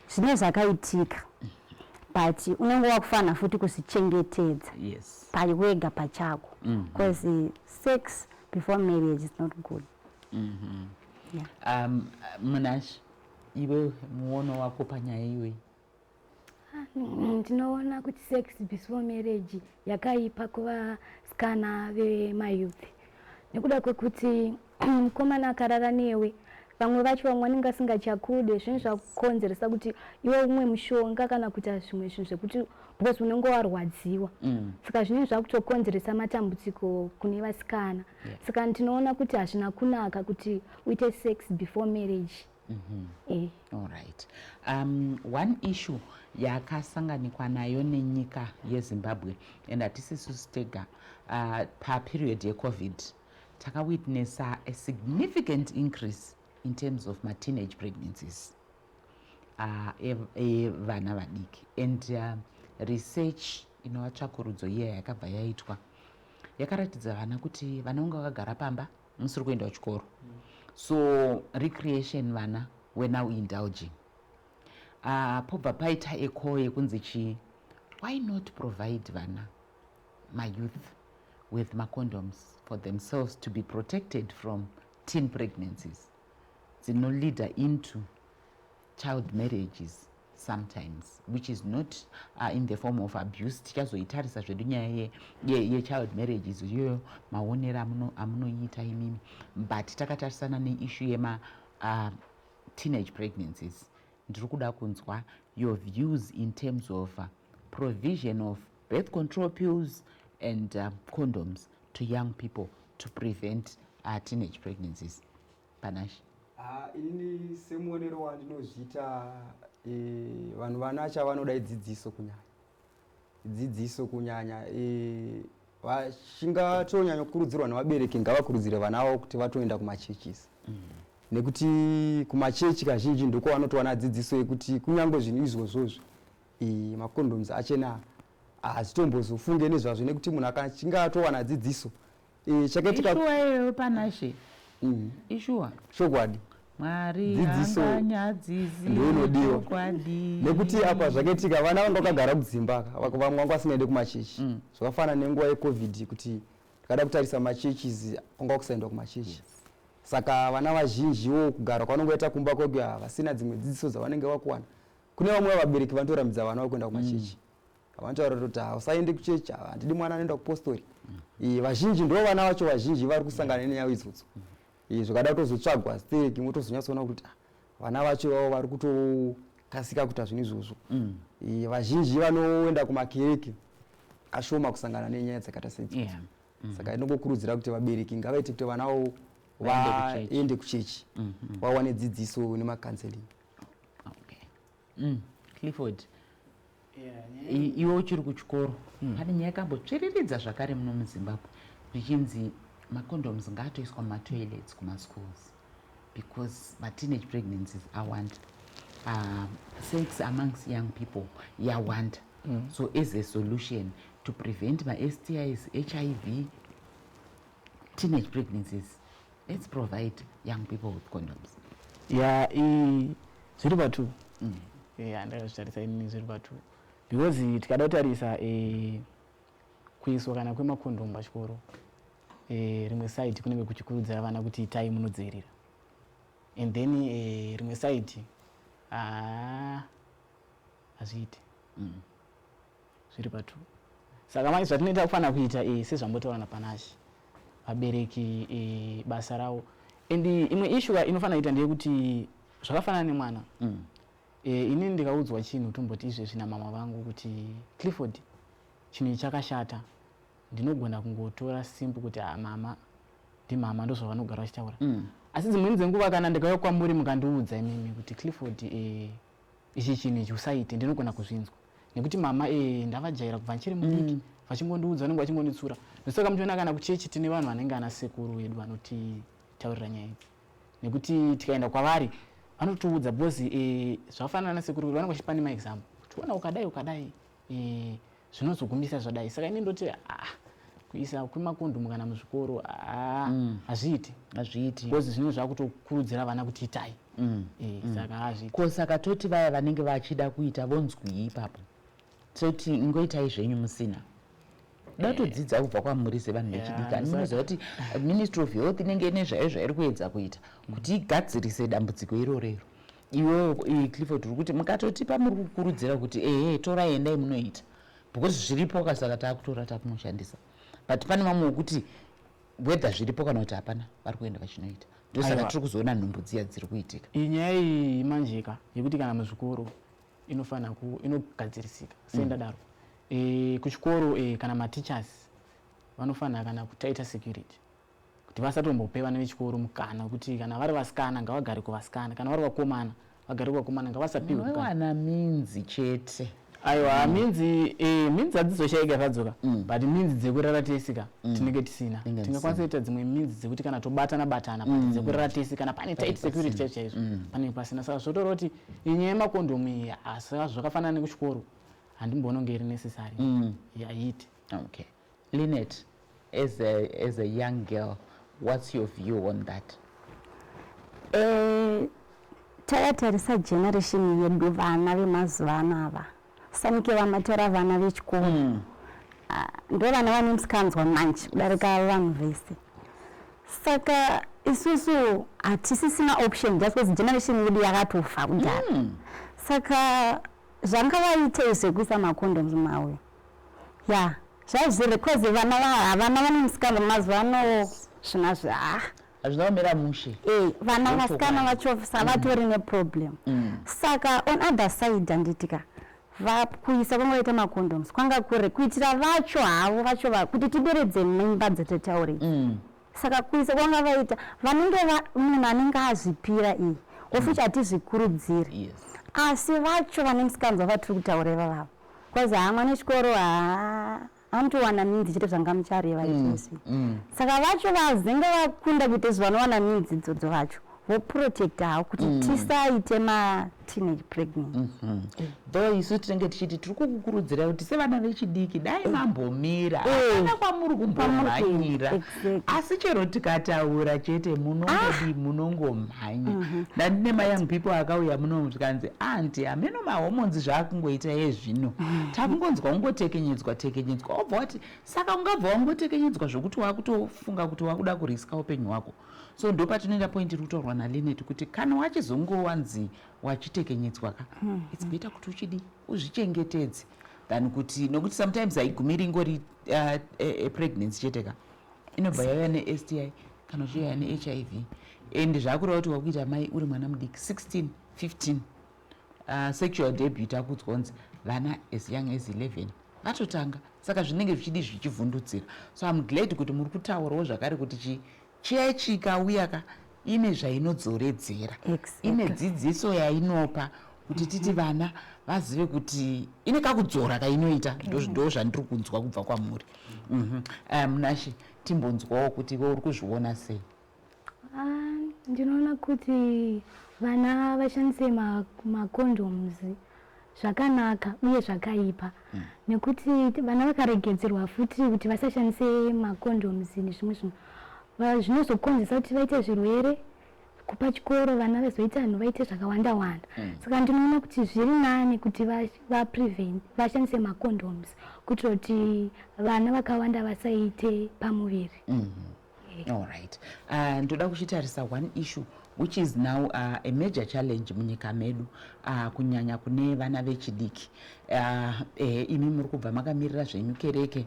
zvine zvakaitika, but unenge wakufana futi kuzvichengetedza paiwega pachako, because sex before marriage is not good. Munash, iwe muono wako panyaya iwe? Ndinoona kuti sex before marriage yakaipa kuvasikana vemayouth, nekuda kwekuti mukomana akarara newe, vamwe vacho vanenge vasingachakude, zvinhu zvakukonzeresa kuti iwe umwe mushonga kana kuita zvimwe zvinhu zvekuti because unenge warwadziwa. Saka zvinhu zvakutokonzeresa matambudziko kune vasikana. Saka ndinoona kuti hazvina kunaka kuti uite sex before marriage. All right. One issue yakasanganikwa nayo nenyika yeZimbabwe, and hatisisu tega pa period yeCovid, takawitnessa a significant increase in terms of teenage pregnancies vana vadiki, and research inovatsvakurudzo iye yakabva yaitwa yakaratidza vana kuti vana unga vakagara pamba musiri kuenda kuchikoro, so recreation vana were now indulging. Pobva paita echo yekunzi why not provide vana, my youth, with condoms for themselves to be protected from teen pregnancies lead into child marriages sometimes, which is not in the form of abuse. Tikazoitarisa zvedu nyaya ye-child marriages iyoyo maonero amunoita imimi, but takatarisana neissue yema teenage pregnancies, ndiri kuda kunzwa your views in terms of provision of birth control pills and condoms to young people to prevent teenage pregnancies. Panash? Ini semuonero wandinozviita, vanhu vanacha vanoda dzidziso kunyanya. Vachingatonyanya kukurudzirwa nevabereki ngavakurudzire vana vavo kuti vatoenda kumachechisi, nekuti kumachechi kazhinji ndiko vanotowana dzidziso yekuti kunyange zvinhu izvozvozvo macondoms achena hazitombozofunge nezvazvo, nekuti munhu akachinga atowana dzidziso chakaitika ishuwa Panashe. Ishuwa chokwadi Mwari anganya dzizi ndinodiwa, nekuti apa zvakaitika vana vanga vakagara kudzimba, vamwe vanga vasingaende kumachechi. Zvakafanana nenguva yeCovid kuti tikada kutarisa machechi kwanga kusaendwa kumachechi. Saka vana vazhinjiwo kugara kwanongoita kumba kwega vasina dzimwe dzidziso dzavanenge vakuwana. Kune vamwe vabereki vanotoramidza vana vakuenda kumachechi, vanotaura kuti usaende kuchechi, handidi mwana anoenda kupostori. Vazhinji ndo vana vacho vazhinji vari kusangana nenyaya idzodzo. Zvakada kutozotsvagwa stereki motozonyatsoona kuti vana vacho vavo vari kutokasika kuita zvinhu izvozvo. Vazhinji vanoenda kumakereke, ashoma kusangana nenyaya dzakaita seidzodzo. Saka ndinongokurudzira kuti vabereki ngavaite kuti vana vavo vaende kuchechi vawane dzidziso nemakanseling. Clifford, iwe uchiri kuchikoro, pane nyaya yakambotsviriridza zvakare muno muZimbabwe zvichinzi macondoms ngaatoiswa mumatoilets kumaschools because teenage pregnancies awanda, sex amongst young people yawanda. So as a solution to prevent STIs, HIV, teenage pregnancies, let's provide young people with condoms. Zviri patu. Ndakazvitarisa ini zviri patu. Because tikada kutarisa kuiswa kana kwemakondomu pachikoro, rimwe side kunenge kuchikurudzira vana kuti itai munodzivirira, and then rimwe side hazviiti. Zviri patu. Saka manje zvatinoita kufanira kuita sezvambotaura Panashi, vabereki basa ravo. And imwe issue inofanira kuita ndeyekuti zvakafanana nemwana, inini ndikaudzwa chinhu tomboti izvezvi namama vangu kuti Clifford, chinhu chakashata, ndinogona kungotora simple kuti mama ndimama ndozvavanogara vachitaura, asi dzimweni dzenguva kana ndikauya kwamuri mukandiudza imimi kuti Clifford ichi chinhu ichi usaite ndinogona kuzvinzwa nekuti mama ndavajaira kubva nchiri mudiki vachingondiudza vanenge vachingonditsura ndosoka muchiona kana kuchechi tine vanhu vanenge ana sekuru vedu vanotitaurira nyaya idzi nekuti tikaenda kwavari vanotiudza bhozi zvakafanana nasekuru vanenge vachipa nemaexample kuti ona ukadai zvinozogumisa zvadai saka ine ndoti kuisa kwemakondomu kana muzvikoro hazviiti bhozi zvinenge zvakutokurudzira vana kuti itai saka hazviiti ko saka toti vaya vanenge vachida kuita vonzwii ipapo toti ngoitai zvenyu musina datodzidza kubva kwamuri sevanhu vechidiki munoziva kuti Ministry of Health inenge ine zvayo zvairi kuedza kuita kuti igadzirise dambudziko irorero iwewo Clifford uri kuti mukatotipa muri kukurudzira kuti torai endai munoita because zviripo kasaka takutora takunoshandisa but pane mamwe okuti whether zviripo kana kuti hapana vari kuenda vachinoita ndosaka tiri kuzoona nhumbu dziya dziri kuitika iyi nyaya iyi imanjika yekuti kana muzvikoro inogadzirisika sendadaro kuchikoro kana matichers vanofanira kana kutaita security kuti vasatombope vana vechikoro mukana kuti kana vari vasikana ngavagare kuvasikana kana vari vakomana vagare kuvakomana ngavasapiwe wana minzi chete aiwa minzi hadzizoshaika zvadzoka but minzi dzekurara tesika tinenge tisina tingakwanisa kuita dzimwe minzi dzekuti kana tobatana but dzekurara tesika kana pane tight security chaizo chaizvo panenge pasina saka zvotoreva kuti inyaya yemakondomu iyi zvakafanana nekuchikoro handimbononge iri necessary yaiti okay Lynette as a young girl what's your view on that takatarisa generation yedu vana vemazuva anava sanike vamatora vana vechikoro ndo vana vane musikanzwa manje kudarika vanhu vese saka isusu hatisisina option just because generation yedu yakatofa kudhara saka zvanga vaite zvekuisa macondoms mawe zvazviri cause vana vane musikanzwa mazuva ano zvinazvo hazvinaomera mushe vana vasikana vacho vatori neproblem saka on other side handitika vakuisa kwangoita macondoms kwanga kure kuitira vacho havo vacho kuti tideredze mimba dzetetauri saka kuisa kwanga vaita vanenge munhu anenge azvipira iyi ofuti hatizvikurudziri asi vacho vane musikanzwa vatiri kutaura ivavavo cause mwana wechikoro anotowana minzi chete zvanga muchareva izvozvi saka vacho vazenge vakunda kuita zvanowana minzi idzodzo vacho voprotectawo kuti tisaite mateenage pregnancy though isu tinenge tichiti tiri kukukurudzira kuti sevana vechidiki dai mambomira hapana kwamuri kumbomhanyira asi chero tikataura chete munongomhanya ndandine mayoung people akauya muno tikanzi anti hameno mahormones zvaakungoita yezvino takungonzwa ungotekenyedzwa obva wati saka ungabva wangotekenyedzwa zvokuti wakutofunga kuti wakuda kuriska upenyu hwako so ndo patinoenda point iri kutorwa naLynette kuti kana wachizongowanzi wachitekenyedzwa it's better kuti uchidi uzvichengetedze than kuti nokuti sometimes haigumiri ingori pregnancy cheteka inobva yauya neSTI kana uchiuya neHIV and zvakureva kuti wakuita mai uri mwana mudiki 16 15 sexual debut akudzonzi vana as young as 11 vatotanga saka zvinenge zvichidi zvichivhundutsira so I'm glad kuti muri kutaurawo zvakare kuti chiya chikauya ine zvainodzoredzera ine dzidziso yainopa kuti titi vana vazive kuti ine kakudzora kainoita ndo zvandiri kunzwa kubva kwamuri Munashe timbonzwawo kuti we uri kuzviona sei ndinoona kuti vana vashandise macondoms zvakanaka uye zvakaipa nekuti vana vakaregedzerwa futi kuti vasashandise macondoms nezvimwe zvinhu zvinozokonzesa kuti vaite zvirwere kupachikoro vana vazoita vanhu vaite zvakawanda wanda saka ndinoona kuti zviri nani kuti vashandise macondoms kuitira kuti vana vakawanda vasaite pamuviri alright ndoda kuchitarisa one issue which is now a major challenge munyika medu kunyanya kune vana vechidiki imi muri kubva makamirira zvenyu kereke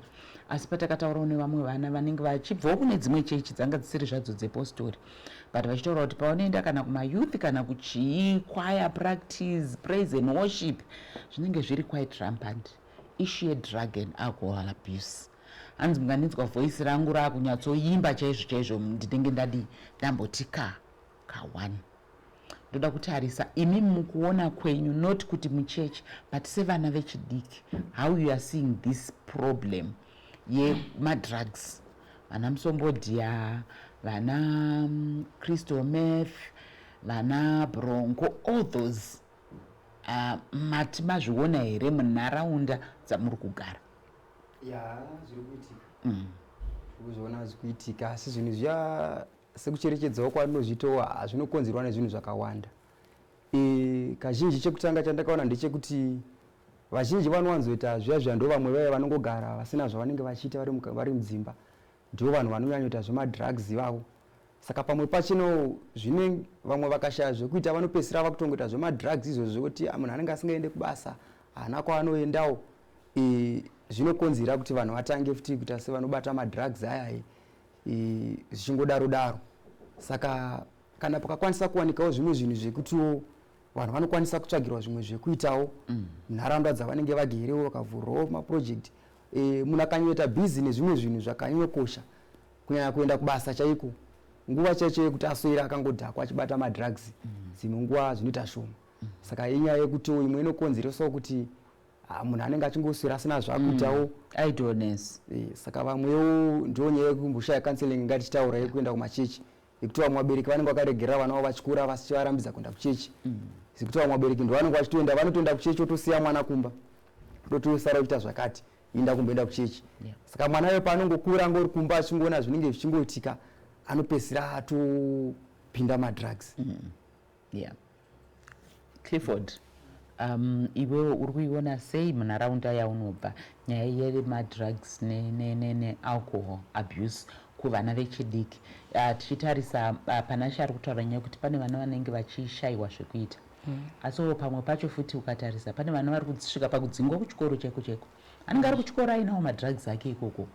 asi patakataurawo nevamwe vana vanenge vachibvawo kune dzimwe chechi dzanga dzisiri zvadzo dzepostori but vachitaura kuti pavanoenda kana kumayouth kana kuchikwaya practice praise and worship zvinenge zviri quite rampant issue yedrug and alcohol abuse hanzi munganzwa voice rangu raakunyatsoimba chaizvo chaizvo ndinenge ndambotika ka1. Ndoda kutarisa imi mukuona kwenyu, not kuti muchechi, but sevana vechidiki, how you are seeing this problem yemadrugs, vana musombodhya, vana crystal meth, vana bronco, all those mati mazviona here munharaunda dzamuri kugara? Zviri kuitika. Kuzviona zvikuitika, asi zvinhu zviya sekucherechedzawo kwatinozvitowa hazvinokonzerwa nezvinhu zvakawanda. Kazhinji chekutanga chandakaona ndechekuti vazhinji vanowanzoita zviya ndo vamwe vaya vanongogara vasina zvavanenge vachiita vari mudzimba, ndivo vanhu vanonyanyoita zvemadrugs ivavo. Saka pamwe pachino zvine vamwe vakashaya zvekuita vanopedzisira vakutongoita zvemadrugs izvozvo kuti munhu anenge asingaende kubasa haana kwaanoendawo. Zvinokonzera kuti vanhu vatange futi kuita sevanobata madrugs aya zvichingodaro daro. Saka kana pakakwanisa kuwanikawo zvimwe zvinhu zvekutiwo vanhu vanokwanisa kutsvagirwa zvimwe zvekuitawo munharaunda dzavanenge vagerewo, vakavhurawo maproject, munhu akanyoita bhizi nezvimwe zvinhu zvakanyanyokosha, kunyanya kuenda kubasa chaiko, nguva chaicho yekuti aswera akangodhakwa achibata madrugs dzimwe nguva zvinoita shoma. Saka inyaya yekutiwo imwe inokonzeresawo kuti munhu anenge achingoswera asina zvakuitawo idleness. Saka vamwewo ndiwo nyaya yekumboshaya counseling ngatitaura yekuenda kumachechi, yekuti vamwe vabereki vanenge vakaregerera vana vavo vachikura vasichivarambidza kuenda kuchechi. Sekuti vamwe vabereki ndo vanenge vachitoenda, vanotoenda kuchechi otosiya mwana kumba, totosara kuita zvakati inda kumboenda kuchechi. Saka mwana wepa anongokura angori kumba achingoona zvinenge zvichingoitika, anopedzisira atopinda madrugs. Clifford, iwewe uri kuiona sei munharaunda yaunobva nyaya yemadrugs nealcohol abuse kuvana vechidiki? Tichitarisa pana shari kutaura nyaya kuti pane vana vanenge vachishayiwa zvekuita, asi pamwe pacho futi ukatarisa pane vana vari kusvika pakudzingwa kuchikoro chaiko chaiko, anenge ari kuchikoro ainawo madrugs ake ikoko,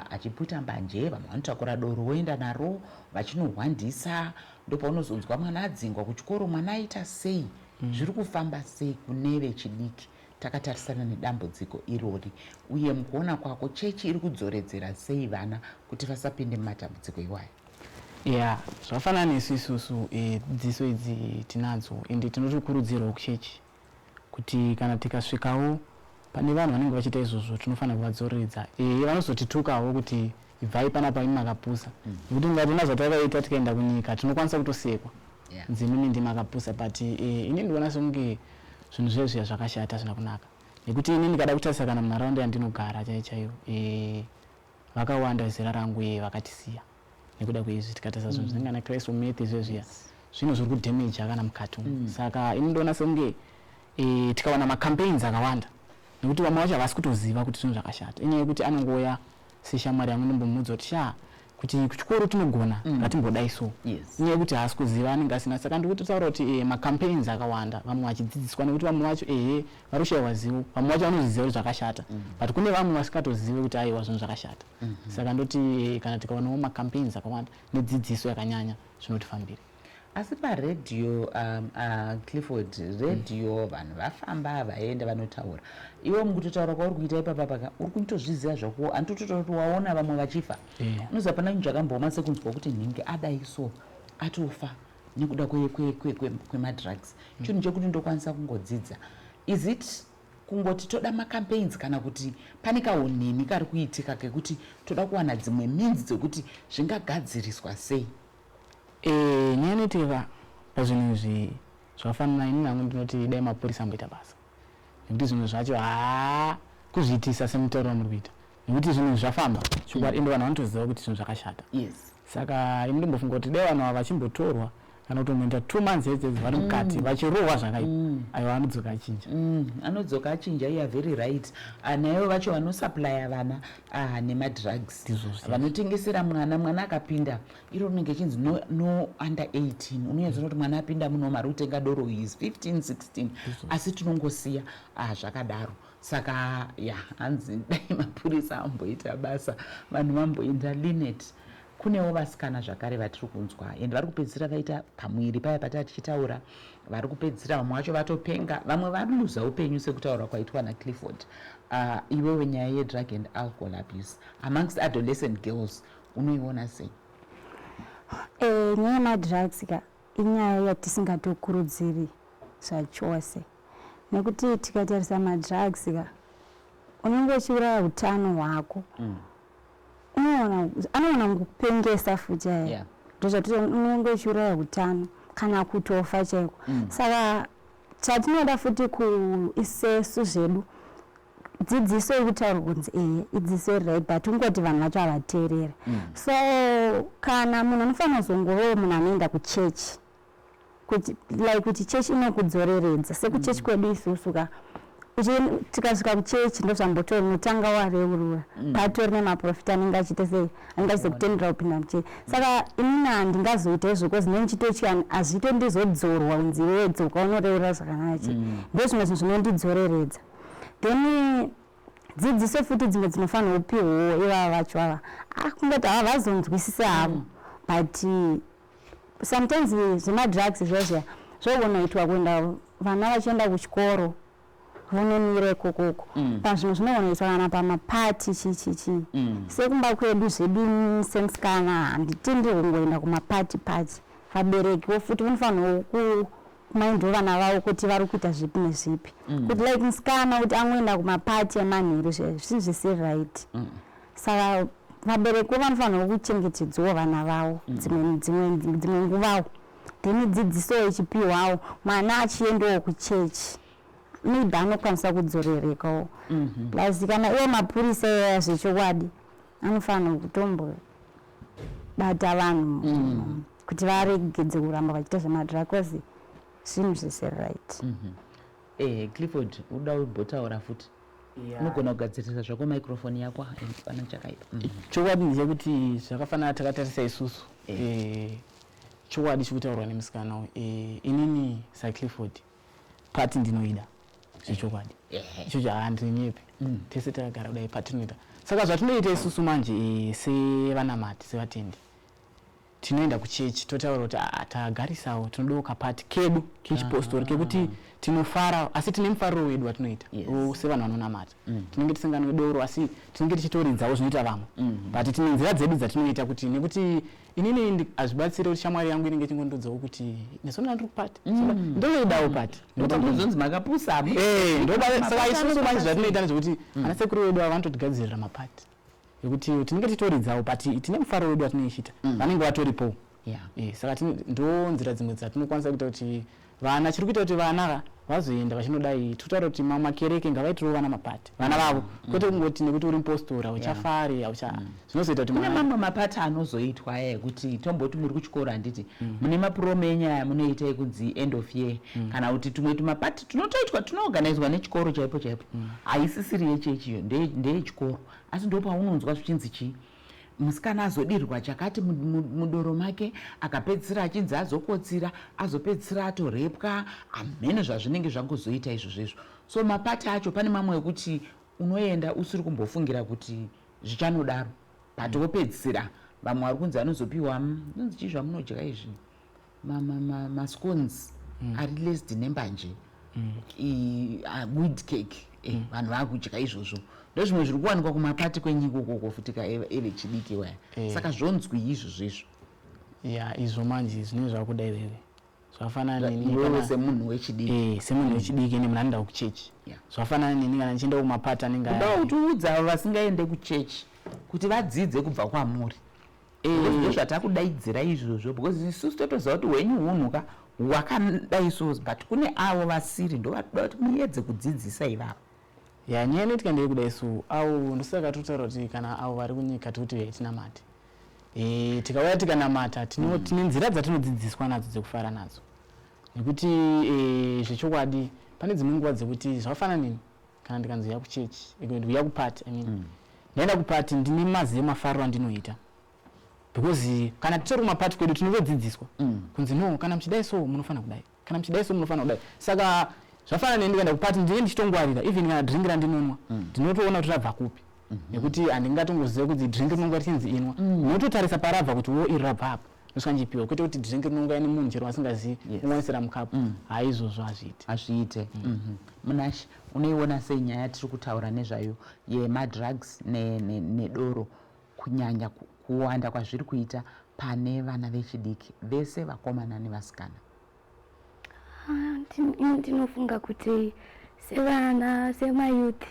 achiputa mbanje, vamwe vanotakura doro voenda naro vachinorwandisa, ndopaunozonzwa mwana adzingwa kuchikoro, mwana aita sei? Zviri kufamba sei kune vechidiki takatarisana nedambudziko irori, uye mukuona kwako chechi iri kudzoredzera sei vana kuti vasapinde mumatambudziko iwaya? Zvafanana nesu isusu dzidziso idzi tinadzo, ende tinotokurudzirwa kuchechi kuti kana tikasvikawo pane vanhu vanenge vachiita izvozvo tinofanira kuvadzoreredza. Vanozotitukawo kuti ibvai panapa imi makapusa, nekuti ngatina zvatakaita tikaenda kunyika tinokwanisa kutosekwa nzimimi ndi makapusa, but ini ndiona songe zvinhu zvezviya zvakashata zvisina kunaka, nekuti ini ndikada kutarisa kana munharaunda yandinogara chaiyo vakawanda zera rangu vakatisiya nekuda kweizvi, tikatarisa zvinhu zvinenge na crystal meth zvezviya zvinhu zviri kudamage kana mukati. Saka ini ndiona songe tikawana macampaigns akawanda, nekuti vamwe vacho havasi kutoziva kuti zvinhu zvakashata, inyaya yekuti anongoya seshamwari yangu ndombomudza kuti kuti kuchikoro tinogona ngatimbodai so, inyaya yekuti haasi kuziva anenge asina. Saka ndikutotaura kuti macampaigns akawanda, vamwe vachidzidziswa, nekuti vamwe vacho vari kushayiwa zivo, vamwe vacho vanoziziva kuti zvakashata, but kune vamwe vasingatozive kuti aiwa zvinhu zvakashata. Saka ndoti kana tikaonawo macampaigns akawanda nedzidziso yakanyanya zvinotifambira. Asi paredhiyo Clifford, redhiyo vanhu vafamba vaenda vanotaura, iwe mukutotaura kwauri kuita ipapapa uri kutozviziva zvako, anditotori waona vamwe vachifa, unoziva pana chinhu chakambooma sekunzwa kuti nhingi adaiso atofa nekuda kwemadrugs. Chinhu chekuti ndokwanisa kungodzidza, is it kungoti toda macampaigns kana kuti pane kaunini kari kuitika kekuti toda kuwana dzimwe means dzekuti zvingagadziriswa sei? Nyaya inoitika pazvinhu izvi zvakafanana, ini nangu ndinoti dai mapurisa amboita basa, nekuti zvinhu zvacho kuzviitisa semutauro wamuri kuita, nekuti zvinhu zvafamba chokwadi, ende vanhu vanotoziva kuti zvinhu zvakashata. Saka ini ndombofunga kuti dai vanhu ava vachimbotorwa kana kutongoenda 2 months edzedzi vari mukati vachirohwa zvakaipa, aiwa anodzoka achinja, anodzoka achinja. You are very right. Naivo vacho vanosuplya vana nemadrugs, vanotengesera mwana akapinda, iro rinenge chinzi no under 18, unoyanzwa kuti mwana apinda muno mari kutenga doro is 15 16, asi tinongosiya zvakadaro. Saka hanzi dai mapurisa amboita basa, vanhu vamboenda linet. Kunewo vasikana zvakare vatiri kunzwa, ende vari kupedzisira vaita pamwiri paya patati tichitaura, vari kupedzisira vamwe vacho vatopenga, vamwe vari luza upenyu sekutaura kwaitwa naClifford. Iwewe nyaya yedrug and alcohol abuse amongst adolescent girls unoiona sei? Nyaya yemadrugs inyaya yatisingatokurudziri zvachose, nekuti tikatarisa madrugs unenge uchiuraya utano hwako. Anoona kukupengesa futi aya ndozvati unenge uchiuraya utano kana kutofa chaiko. Saka chatinoda futi kuisesu zvedu dzidziso yekutaura kunzi idziso right, but ungoti vanhu vacho havateereri. So kana munhu anofanira kuzongovewo munhu anoenda kuchechi, kuti chechi inokudzoreredza sekuchechi kwedu isusu tikasvika kuchechi ndozvambotori unotanga wareurura patori nemaprofita anenge achiita sei, anenge achizokutendera kupinda muchechi. Saka inini handingazoita izvo because nenichitotya hazvito ndizodzorwa kunzi iwe dzoka unoreurura zvakanaka chii, ndozvimwe zvinhu zvinondidzoreredza. Then dzidziso futi dzimwe dzinofanira kupiwawo ivava vacho ava kungoti havazonzwisisi havo, but sometimes zvemadrugs izvozvo zvogonoitwa kuenda vana vachienda kuchikoro vononira ikokoko pazvinhu zvinogonoitwa kana pamapati chichichi sekumba kwedu zvedu semusikana handitenderi kungoenda kumapati vaberekiwo futi vanofanira kumaindwa vana vavo kuti vari kuita zvipi nezvipi, kuti like musikana kuti angoenda kumapati emanheru zvisiri right. Saka vabereki vanofanira kuchengetedzawo vana vavo dzimwe nguvawo, then dzidziso ichipiwawo mwana achiendawo kuchechi maybe anokwanisa kudzorerekawo. Plus kana iwo mapurisa zvechokwadi anofanira kutombobata vanhu kuti varegedze kuramba vachiita zvemadrugs, zvinhu zvisiri right. Clifford, uda ubotaura futi unogona kugadzirisa zvako microphone yako pana chakaipa. Chokwadi ndechekuti zvakafanana takatarisa isusu chokwadi chikutaurwa nemusikana inini saClifford pati ndinoida zvechokwadi ichocho handinyepe tese takagara kudai patinoita. Saka zvatinoita isusu manje sevanamati sevatendi tinoenda kuchechi totaura kuti tagarisawo tinodawo kapati kedu kechipostori kekuti tinofara asi tine mufariro wedu watinoita sevanhu vanonamata. Tinenge tisinganwe doro asi tinenge tichitoridzawo zvinoita vamwe, but tine nzira dzedu dzatinoita kuti nekuti inini hazvibatsire kuti shamwari yangu inenge chingondodzawo kuti nesona ndiri kupati ndoidawo pati ndozonzi makapusamo. Saka isusu manje zvatinoita ndezvekuti ana sekuru vedu ava vanototigadzirira mapati yekuti tinenge titoridzawo but tine mufariro wedu watinoichita vanenge vatoripo. Saka ndo nzira dzimwe dzatinokwanisa kuita kuti vana chiri kuita kuti vana vazoenda vachinodai totaura kuti makereke ngavaitirawo vana mapati vana vavo kwete kungoti nekuti uri mupostora uchafari zvinozoita kuti kune mamwe mapati anozoitwa ekuti tomboti muri kuchikoro handiti mune mapurome enyaya munoita ekunzi end of year kana kuti tumwe tumapati tunotoitwa tunoorganizwa nechikoro chaipo haisisiri yechechiyo ndeyechikoro asi ndo paunonzwa zvichinzi chii musikana azodirwa chakati mudoro make akapedzisira achinzi azokotsira azopedzisira atorepwa amene zvazvinenge zvangozoita izvozvo. So mapati acho pane mamwe ekuti unoenda usiri kumbofungira kuti zvichanodaro but wopedzisira vamwe vari kunzi anozopiwa nonzi chii zvamunodya izvi mascones ari laced nembanje wheat cake vanhu vakudya izvozvo ndozvimwe zviri kuwanikwa kumapati kwenyika ukoko futika evechidiki waya. Saka zvonzwi izvozvo izvo manje zvinenge zvakudai rere zvafanana neni semunhu wechidiki semunhu wechidiki ene munhu anoenda kuchechi zvafanana neni kana ndichienda kumapati anenge kuda kutiudza avo vasingaende kuchechi kuti vadzidze kubva kwamuri ndozvatakudaidzira izvozvo because isusu totoziva kuti hwenyu hunhuka hwakadai so but kune avo vasiri ndovatoda kuti muedze kudzidzisa ivavo. Nyaya tikaendei kudai so au ndosaka totaura kuti kana avo vari kunyika tikuti vetinamate tikauya tikanamata tine nzira dzatinodzidziswa nadzo dzekufara nadzo nekuti zvechokwadi pane dzimwe nguva dzekuti zvakafanana nini kana ndikanzoya kuchechi uya kupati ndaenda kupati ndine mazive mafariro andinoita because kana titori kumapati kwedu tinotodzidziswa kunzi no kana muchidai so munofanira kudai kana muchidai so munofanira kudai. Saka zvafanana neni ndikaenda kupati ndine ndichitongwarira even kana drink randinonwa ndinotoona kuti rabva kupi nekuti handingatongoziva kuti drink rinonga richinzi inwa ndinototarisa parabva kuti wo iri rabva apo ndosvanjipiwa kwete kuti drink rinonga ine munhu chero vasingazivi unwanisira mukapu haizvozvo hazviite. Munashi unoiona sei nyaya tiri kutaura nezvayo yemadrugs nedoro kunyanya kuwanda kwazviri kuita pane vana vechidiki vese vakomana nevasikana? Ndinofunga kuti sevana semayouth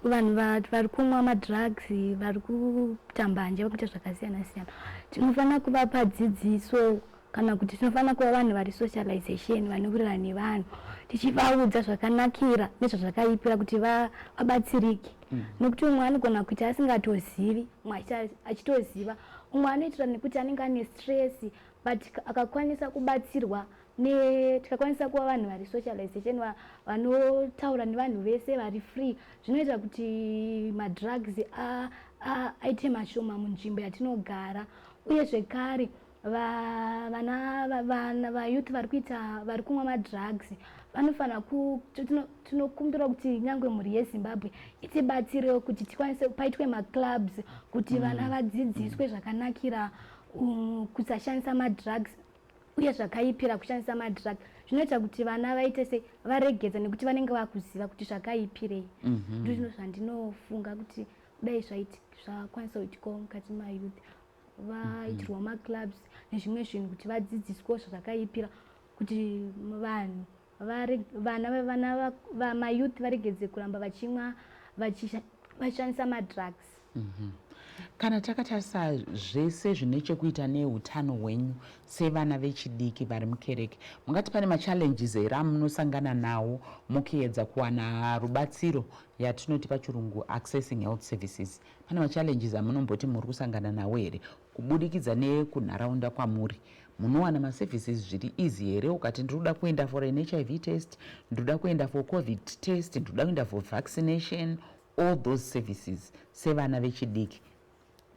vanhu vari kumwa madrugs vari kutambanje vari kuita zvakasiyana siyana tinofanira kuvapa dzidziso kana kuti tinofanira kuva vanhu vari socialization vanowirirana nevanhu tichivaudza zvakanakira nezvazvakaipira kuti vabatsirike nokuti umwe anogona kuita asingatozivi umwe achitoziva umwe anoitira nekuti anenge ane stress but akakwanisa kubatsirwa tikakwanisa kuva vanhu vari socialization vanotaura nevanhu vese vari free zvinoita kuti madrugs aite mashoma munzvimbo yatinogara uye zvekare vayouth vari kumwa madrugs vanofanira tinokumbira kuti nyangwe mhuri yeZimbabwe itibatsirewo kuti tikwanise paitwe maclubs kuti vana vadzidziswe zvakanakira kusashandisa madrugs uye zvakaipira kushandisa madrugs zvinoita kuti vana vaite se varegedza nekuti vanenge vakuziva kuti zvakaipirei ndizvo zvandinofunga kuti dai zvakwanisa kuitikawo mukati mayouth vaitirwa maclubs nezvimwe zvinhu kuti vadzidziswewo zvakaipira kuti vanhu mayouth varegedze kuramba vachimwa vachishandisa madrugs. Kana takatarisa zvese zvine chekuita neutano hwenyu sevana vechidiki vari mukereke, mungati pane machallenges here amunosangana nawo mukuedza kuwana rubatsiro yatinoti pachirungu accessing health services? Pane machallenges amunomboti muri kusangana nawo here kubudikidza nekunharaunda kwamuri? Munowana maservices zviri easy here ukati ndinoda kuenda for an HIV test, ndinoda kuenda for COVID test, ndinoda kuenda for vaccination, all those services sevana vechidiki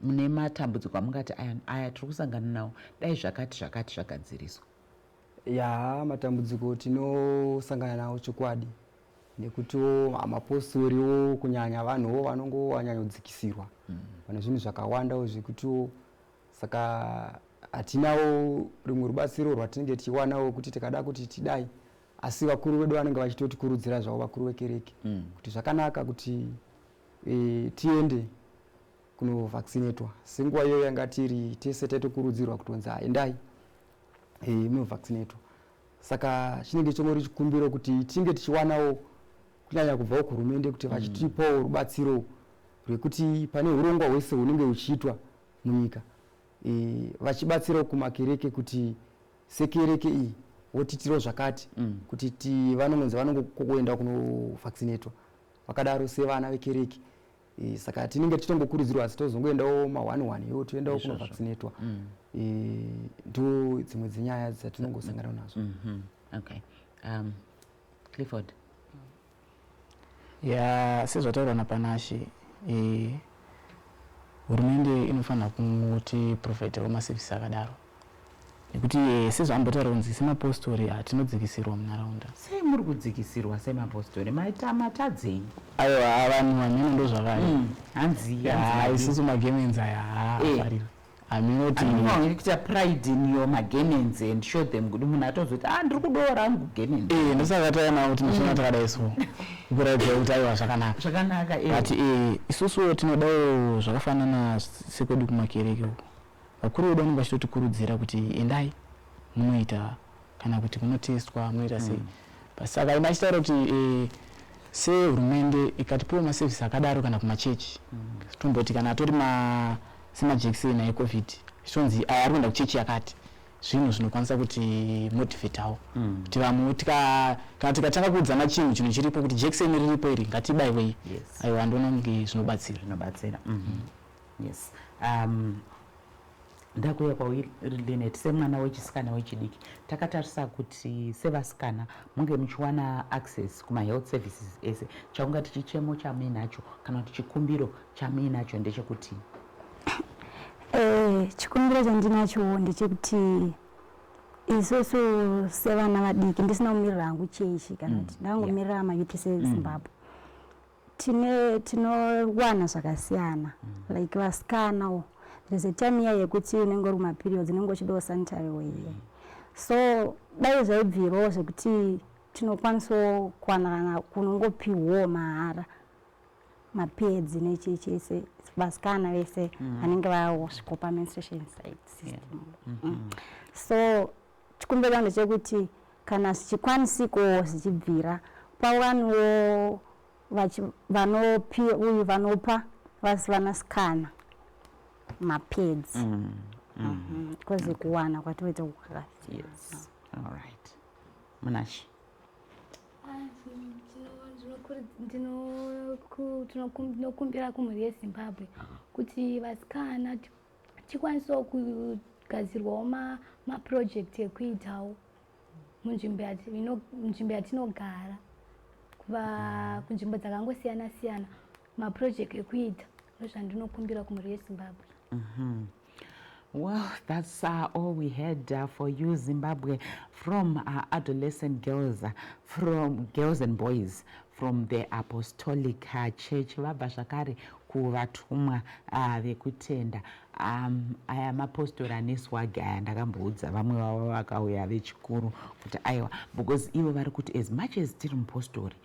mune matambudziko amungati aya tiri kusangana nawo dai zvakati zvagadziriswa? Ya matambudziko tinosangana nawo chokwadi nekuti mapostoriwo kunyanya vanhuwo vanongowanyanyodzikisirwa pane zvinhu zvakawandawo zvekuti saka hatinawo rimwe rubatsiro rwatinenge tichiwanawo kuti tikada kuti tidai, asi vakuru vedu vanenge vachitotikurudzira zvavo vakuru vekereke kuti zvakanaka kuti tiende kunovaccinatwa. Senguva iyo yanga tiri tese taitokurudzirwa kutonzi endai munovaccinatwa. Saka chinenge chomori chikumbiro kuti tinge tichiwanawo kunyanya kubvawo kuhurumende kuti vachitipawo rubatsiro rwekuti pane urongwa hwese hunenge huchiitwa munyika vachibatsirawo kumakereke kuti sekereke iyi wotitiro zvakati kuti vanongonzi vanongoenda kunovaccinatwa vakadaro sevana vekereke. Saka tinenge titongokurudzirwa asi tozongoendawo ma1 iwo toendawo kunovaccinatwa. Ndo dzimwe dzenyaya dzatinongosangana nazo. Okay. Clifford. Sezvataura napanashi hurumende inofanira kuti provide maservices akadaro nekuti sezvaambotaura kunzi semapostori hatinodzikisirwa munharaunda. Sei muri kudzikisirwa semapostori? matadzei? Aiwa vanhu vamene ndo zvavai hanzi isusu magemenzi aya haafariri aminoti kuita pride in your magemenzi and show them kuti munhu atozoti ndiri kudoora hangu gemenzi. Ndosaka taona kuti mishona takadaiso kuratidza kuti aiwa zvakanaka but isusu tinodawo zvakafanana sekwedu kumakereke uko vakuru vedu vanenge vachitotikurudzira kuti endai munoita kana kuti munotestwa munoita sei. Saka inachitaura kuti sehurumende ikatipiwa maservices akadaro kana kumachechi tomboti kana atori semajekiseni ecovid zvitonzi aya ari kuenda kuchechi yakati zvinhu zvinokwanisa kuti motivatawo kuti vamwe kana tikatanga kuudzana chinhu chiripo kuti jekiseni riripo iri ngatibaiwei. Aiwa ndoona kunge zvinobatsira. Yes. Ndakuya kwauri Linet semwana wechisikana wechidiki takatarisa kuti sevasikana munge muchiwana access kuma health services ese chaungati chichemo chamuinacho kana kuti chikumbiro chamuinacho ndechekuti chikumbiro chandinacho ndechekuti isusu sevana vadiki ndisina kumirira hangu chechi kana kuti ndangomirira mayouth seZimbabwe tinowana zvakasiyana like vasikanawo there's a time here yekuti unenge uri maperiods unenge uchidawo sanitary way so dai zvaibvirawo zvekuti tinokwanisawo kuwanana kunongopiwawo mahara mapedzi nechechese vasikana vese vanenge vasvikopa menstruation site system. So chikumbiro ndechekuti kana zvichikwanisiko zvichibvira pawanwo vanopa vanasikana mapedzi because kuwana kwatoita kukakasira. Yes. All right. Munashi. Tinokumbira kumhuri yeZimbabwe kuti vasikana tikwanisewo kugadzirwawo maproject ekuitawo munzvimbo yatinogara kunzvimbo dzakangosiyana siyana maproject ekuita ndozvandinokumbira kumhuri yeZimbabwe. Well, that's all we had for you, Zimbabwe, from adolescent girls, from girls and boys from the Apostolic Church. Vabva zvakare kuvatumwa vekutenda. Aya mapostori aneswaga aya ndakamboudza vamwe vavo vakauya vechikuru kuti aiwa, because ivo vari kuti as much as tiri mupostori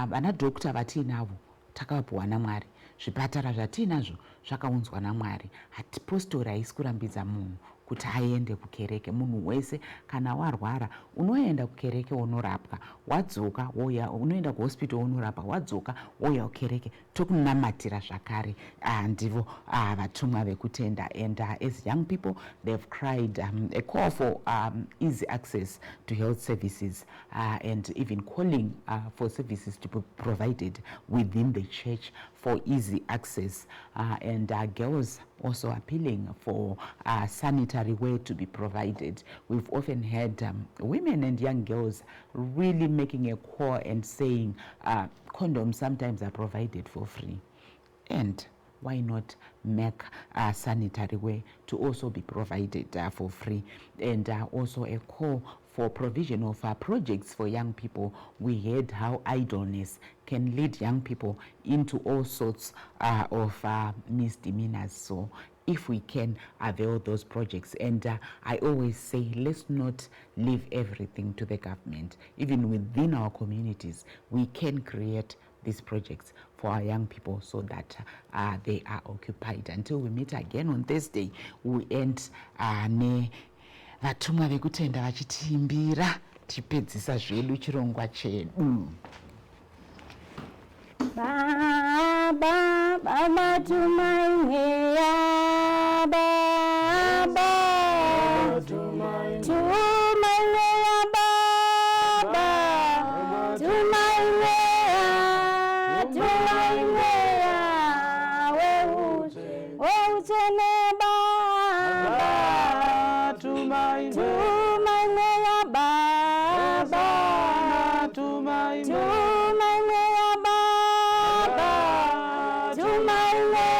vana dhokta vatiinavo takapuwa naMwari, zvipatara zvatiinazvo zvakaunzwa naMwari. Hatipostori haisi kurambidza munhu kuti aende kukereke. Munhu wese kana warwara unoenda kukereke unorapwa, wadzoka woya, unoenda kuhospital unorapwa, wadzoka woya kukereke, tokunamatira zvakare. Ndivo vatumwa vekutenda. And as young people, they've cried a call for easy access to health services and even calling for services to be provided within the church for easy access. And girls also appealing for sanitary wear to be provided. We've often had women and young girls really making a call and saying condoms sometimes are provided for free. And why not make sanitary wear to also be provided for free? And also a call for provision of projects for young people. We heard how idleness can lead young people into all sorts of misdemeanors. So if we can avail those projects, and I always say, let's not leave everything to the government. Even within our communities, we can create these projects for our young people so that they are occupied. Until we meet again on Thursday, we end vatumwa vekutenda vachitiimbira tipedzisa zvedu chirongwa chedu. Baba, Baba tumaineya, Baba tumaineya, Baba tumaineya, weuchene Baba tumaineya, Baba tumaineya, Baba tumaineya.